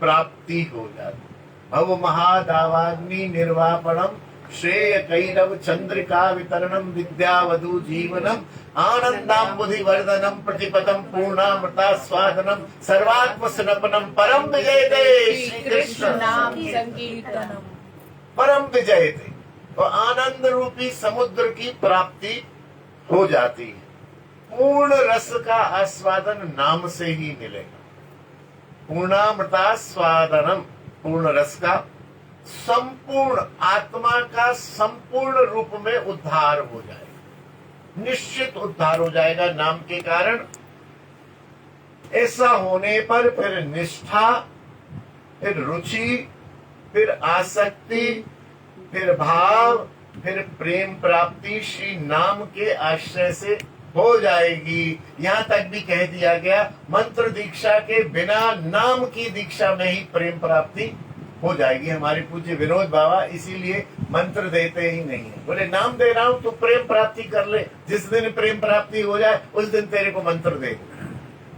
प्राप्ति हो जाती। भव महादावाग्नि निर्वापणम श्रेय कैरव चंद्रिका वितरणम विद्यावधु जीवनम आनंदाम्बुधि वर्धनम प्रतिपदम पूर्णामृता स्वादनम सर्वात्म स्नपनम परम विजयते। श्री कृष्ण नाम संकीर्तनम परम विजयते। तो आनंद रूपी समुद्र की प्राप्ति हो जाती है। पूर्ण रस का आस्वादन नाम से ही मिलेगा। पूर्णामृता स्वादनम, पूर्ण रस का, संपूर्ण आत्मा का संपूर्ण रूप में उद्धार हो जाएगा, निश्चित उद्धार हो जाएगा नाम के कारण। ऐसा होने पर फिर निष्ठा, फिर रुचि, फिर आसक्ति, फिर भाव, फिर प्रेम प्राप्ति श्री नाम के आश्रय से हो जाएगी। यहाँ तक भी कह दिया गया मंत्र दीक्षा के बिना नाम की दीक्षा में ही प्रेम प्राप्ति हो जाएगी। हमारे पूज्य विनोद बाबा इसीलिए मंत्र देते ही नहीं है, बोले नाम दे रहा हूं तो प्रेम प्राप्ति कर ले, जिस दिन प्रेम प्राप्ति हो जाए उस दिन तेरे को मंत्र दे दूं।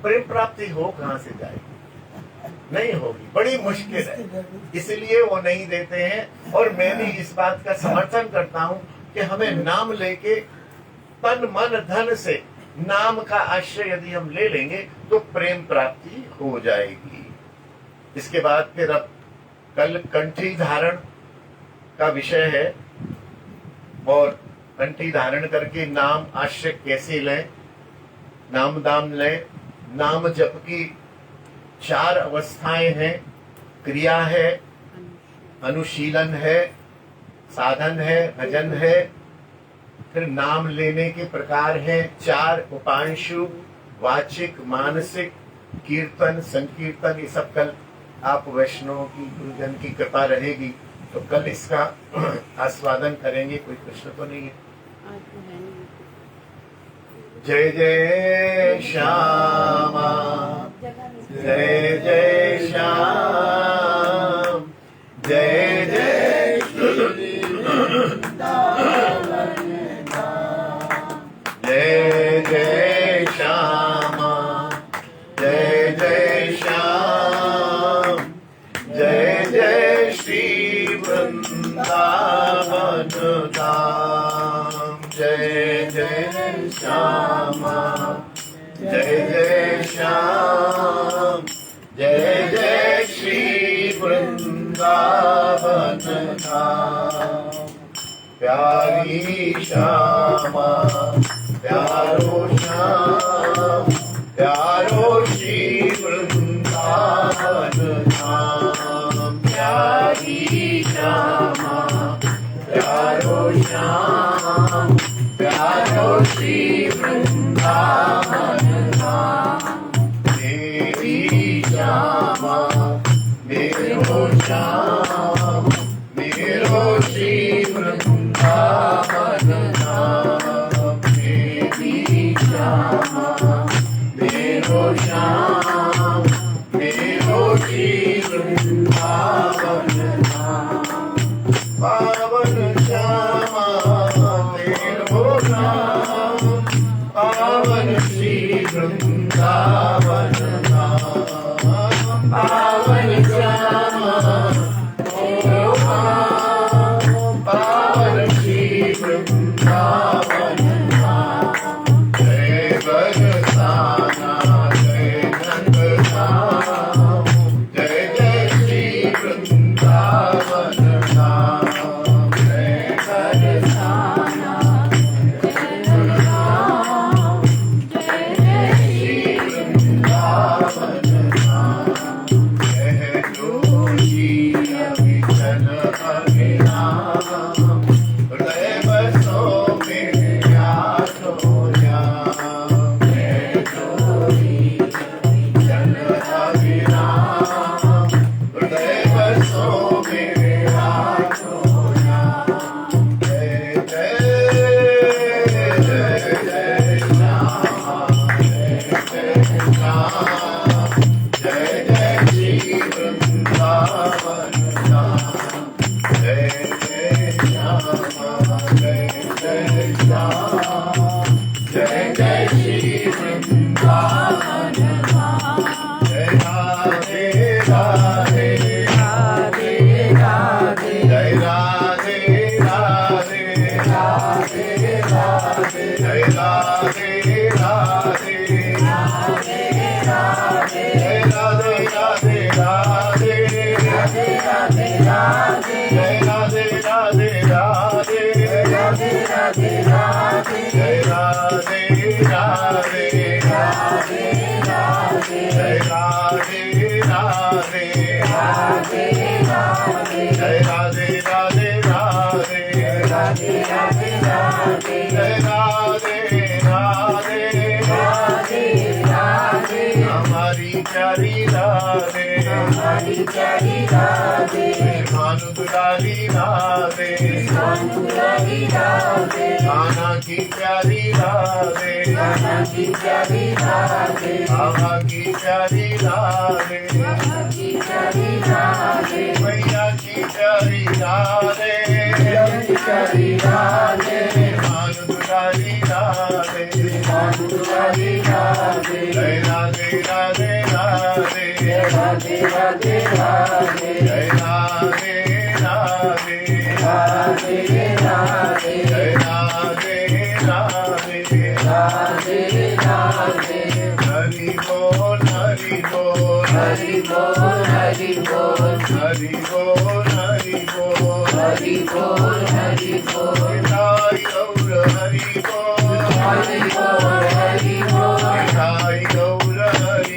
प्रेम प्राप्ति हो कहां से जाएगी, नहीं होगी, बड़ी मुश्किल है, इसलिए वो नहीं देते हैं। और मैं भी इस बात का समर्थन करता हूं कि हमें नाम लेके तन मन धन से नाम का आश्रय यदि हम ले लेंगे तो प्रेम प्राप्ति हो जाएगी। इसके बाद फिर अब कल कंठी धारण का विषय है, और कंठी धारण करके नाम आश्रय कैसे लें, नाम दाम लें। नाम जप की 4 अवस्थाएं हैं, क्रिया है, अनुशीलन है, साधन है, भजन है। फिर नाम लेने के प्रकार हैं 4, उपांशु, वाचिक, मानसिक, कीर्तन, संकीर्तन। ये सब कल आप वैष्णव की गुरुजन की कृपा रहेगी तो कल इसका आस्वादन करेंगे। कोई प्रश्न तो नहीं है? जय जय श्यामा, जय जय श्याम, जय जय श्री जय जय श्यामा, जय जय श्याम, जय जय श्री वृंदावन धाम। जय जय श्यामा, जय जय श्याम, जय जय श्री वृंदावन धाम। प्यारी श्यामा, प्यारो श्याम, प्यारो श्री वृंदावन धाम। प्यारी श्यामा, प्यारो श्याम, प्यारो श्री वृंदावन धाम। मेरी श्यामा, मेरो श्याम, मेरो श्री वृंदावन धाम। मेरी श्यामा, मेरो श्याम, मेरो श्री वृंदावन धाम। पावन श्यामा तेरो नाम, पावन श्री वृंदावन धाम। पावन श्यामा तेरो नाम, पावन श्री वृंदावन धाम। जय बरसाना, जय नंदधाम, जय जय श्री वृंदावन धाम। जय बरसाना, जय नंदधाम, जय जय श्री वृंदावन धाम। जय जोशी अभिचल अभिराम, हृदय बसो मेरा सोया। जय जोशी अभिचल अभिराम, हृदय बसो मेरा सोया। जय जय जय जय श्यामा, जय जय श्याम, जय जय श्री वृंदावन धाम। जय जय श्यामा, जय जय श्याम, जय जय श्री वृंदावन धाम। जय राधे राधे, राधे राधे, जय राधे राधे, राधे राधे, जय राधे राधे, राधे राधे, जय राधे राधे राधे, राधे राधे राधे, जय राधे राधे राधे, राधे राधे राधे, जय राधे राधे, राधे राधे, जय राधे राधे, राधे राधे, जय राधे राधे राधे, राधे राधे राधे, जय राधे राधे, राधे राधे, हमारी प्यारी राधे, हमारी प्यारी राधे। भानु दुलारी राधे, कान्हा की प्यारी राधे, बाबा की प्यारी राधे, मैया की प्यारी राधे, मान दुलारी राधे, जय राधे राधे राधे, जय राधे राधे, जय राधे राधे, हरि बोल हरि बोल, हरि बोल हरि बोल, हरि बोल हरि बोल, हरि बोल हरि बोल, निताई गौर हरि बोल,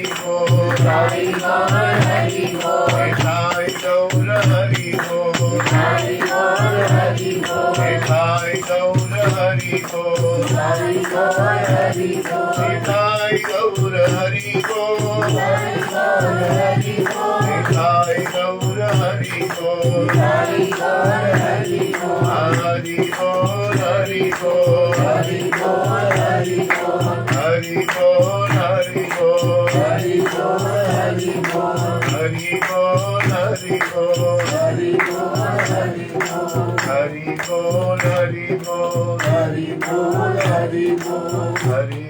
हरि बोल हरि बोल, निताई गौर हरि बोल, हरि बोल हरि बोल, निताई गौर हरि बोल, हरि बोल हरि बोल, निताई गौर हरि बोल, हरि बोल हरि बोल, निताई गौर हरि बोल, हरि बोल हरि बोल, निताई गौर हरि बोल, हरि बोल हरि बोल, हरि बोल हरि बोल, हरि बोल हरि बोल, हरि बोल हरि बोल, हरि बोल हरि बोल, हरि बोल हरि बोल, हरि बोल हरि बोल, हरि बोल हरि बोल, हरि बोल हरि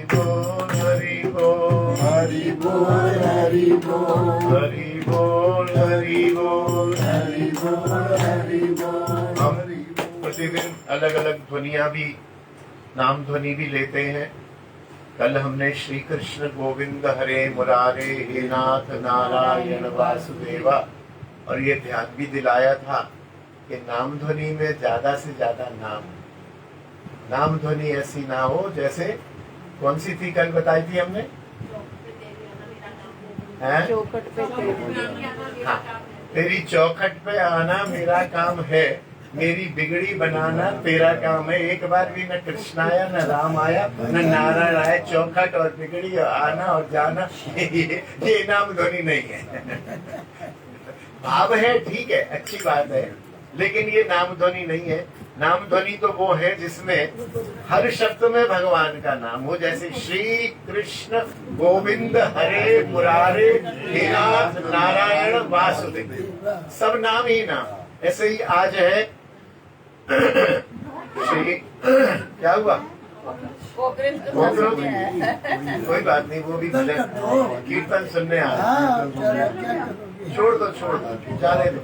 बोल, हरि बोल हरि बोल, हरि बोल हरि बोल, हरि बोल हरि बोल, हरि बोल हरि बोल। हम प्रतिदिन अलग अलग ध्वनिया भी, नाम ध्वनि भी लेते हैं। कल हमने श्री कृष्ण गोविंद हरे मुरारे हे नाथ नारायण वासुदेवा और ये ध्यान भी दिलाया था कि नाम ध्वनि में ज्यादा से ज्यादा नाम ध्वनि ऐसी ना हो जैसे कौन सी थी कल बताई थी हमने, हैं? चौखट पे हाँ, तेरी चौखट पे आना मेरा काम है, मेरी बिगड़ी बनाना तेरा काम है। एक बार भी न कृष्ण आया न राम आया न नारायण आया, चौखट और बिगड़ी और आना और जाना ये नाम ध्वनि नहीं है। भाव है, ठीक है, अच्छी बात है, लेकिन ये नाम ध्वनि नहीं है। नाम ध्वनि तो वो है जिसमें हर शब्द में भगवान का नाम हो, जैसे श्री कृष्ण गोविंद हरे मुरारे हे नाथ नारायण वासुदेव, सब नाम ही नाम। ऐसे ही आज है श्री क्या हुआ, कोई बात नहीं, वो भी भजन कीर्तन सुनने आ रहे। छोड़ दो जाने दो।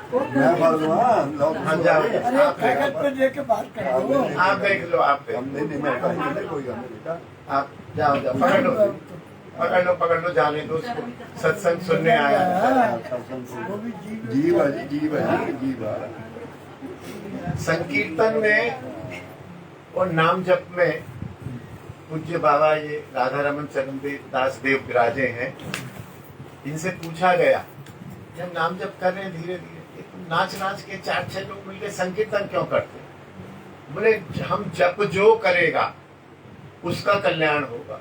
मैं बोल दूँ, हाँ, हाँ, जाओ। आप देख लो, आप देख लो। नहीं मैं कोई बेटा, आप जाओ पकड़ लो, जाने दो उसको, सत्संग सुनने आया। जीवा संकीर्तन में और नाम जप में पूज्य बाबा ये राधा रमन चरण दास देव विराजे हैं। इनसे पूछा गया, जब नाम जप कर रहे हैं धीरे धीरे, नाच के 4-6 लोग मिलकर संकीर्तन क्यों करते? बोले हम जप जो करेगा उसका कल्याण होगा।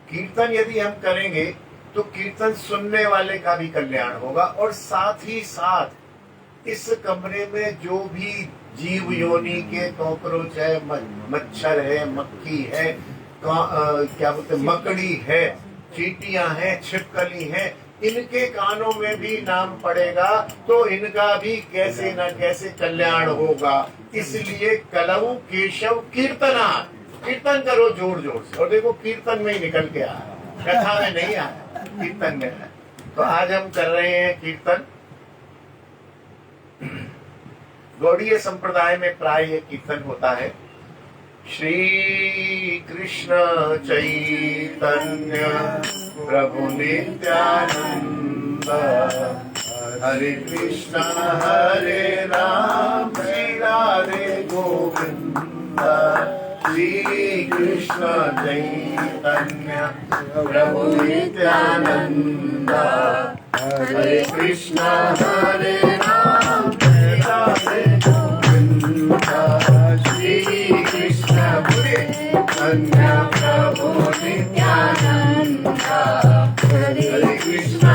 कीर्तन यदि हम करेंगे तो कीर्तन सुनने वाले का भी कल्याण होगा, और साथ ही साथ इस कमरे में जो भी जीव योनि के कॉकरोच है, मच्छर है, मक्खी है, क्या बोलते मकड़ी है, चींटियां हैं, छिपकली हैं, इनके कानों में भी नाम पड़ेगा तो इनका भी कैसे न कैसे कल्याण होगा। इसलिए कलऊ केशव कीर्तना, कीर्तन करो जोर जोर से। और देखो कीर्तन में ही निकल के आया, कथा में नहीं आया, कीर्तन में आया। तो आज हम कर रहे हैं कीर्तन। गौड़ीय संप्रदाय में प्राय ये कीर्तन होता है। श्री कृष्ण चैतन्य प्रभु नित्यानंद, हरे कृष्ण हरे राम, श्री राधे गोविंद। श्री कृष्ण चैतन्य प्रभु नित्यानंद, हरे कृष्ण हरे राम, श्री राधे गोविंद। श्री कृष्ण चैतन्य प्रभु नित्यानंद, हरे कृष्ण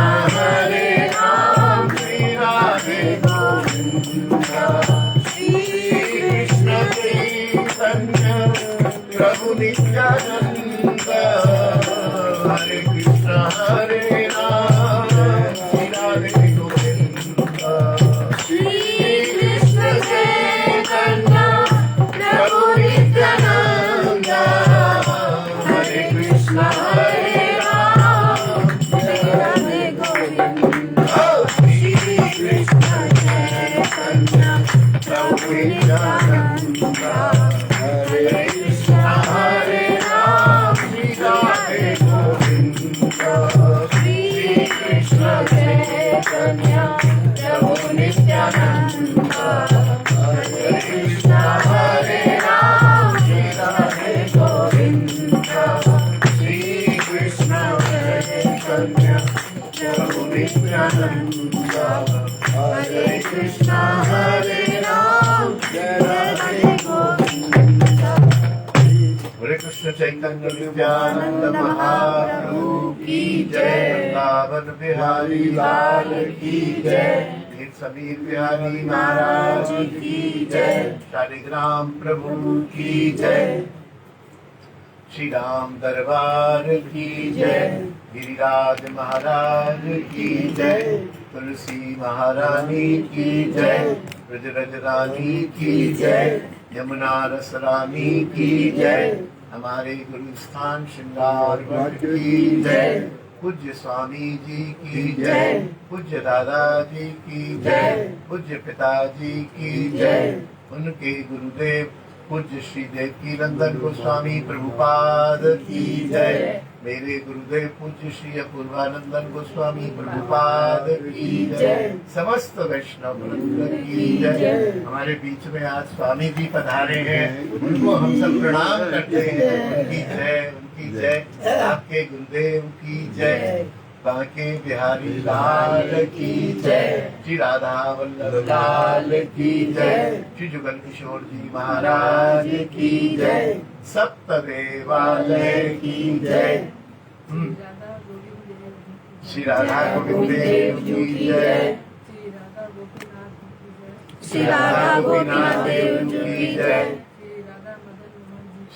प्रभु नित्यानंद हरे कृष्ण हरे राम श्री राधे गोविंद श्री कृष्ण चैतन्य प्रभु नित्यानंद हरे कृष्ण हरे राम श्री राधे गोविंद श्री कृष्ण चैतन्य प्रभु नित्यानंद हरे कृष्ण हरे राम श्री राधे गोविंद श्री कृष्ण चैतन्य प्रभु नित्यानंद हरे कृष्ण हरे राम श्री राधे गोविंद श्री कृष्ण चैतन्य प्रभु नित्यानंद हरे कृष्ण हरे राम श्री राधे गोविंद। हरे कृष्ण चैतन्य नित्यानंद महाप्रभु की जय वृंदावन बिहारी लाल की जय समीर बिहारी महाराज की जय शालिग्राम प्रभु की जय श्री राम दरबार की जय गिरिराज महाराज की जय तुलसी महारानी की जय ब्रजरज रानी की जय यमुना रस रानी की जय हमारे गुरु स्थान श्रृंगार मठ की जय पूज्य स्वामी जी की जय पूज्य दादाजी की जय पूज्य पिताजी की जय उनके गुरुदेव पूज्य श्री देवकी नंदन गोस्वामी प्रभुपाद की जय मेरे गुरुदेव पूज्य श्री अपूर्वानंदन गोस्वामी प्रभुपाद की जय समस्त वैष्णव वृंद की जय हमारे बीच में आज स्वामी जी पधारे हैं उनको हम सब प्रणाम करते हैं उनकी जय आपके गुरुदेव की जय बांके बिहारी लाल की जय श्री राधा वल्लभ लाल की जय श्री जुगल किशोर जी महाराज की जय सप्त देवालय की जय श्री राधा गोविंद देव की जय श्री राधा गोपीनाथ देव की जय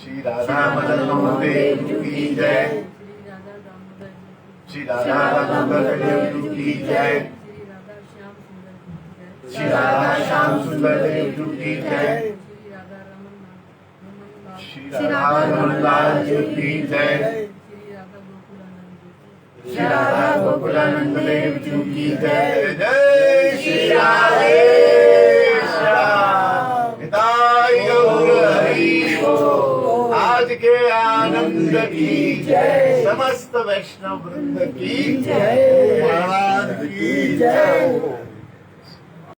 श्री राधा मदन मोहन देव की जय श्री राधा दामोदर देव की जय श्री राधा श्याम सुंदर देव की जय श्री राधा रमन लाल जी की जय श्री राधा गोकुलानंद देव जी की जय जय श्री राधे श्याम निताई गौर हरि बोल आज के आनंद की जय समस्त वैष्णव वृंद की जय महाराज की जय।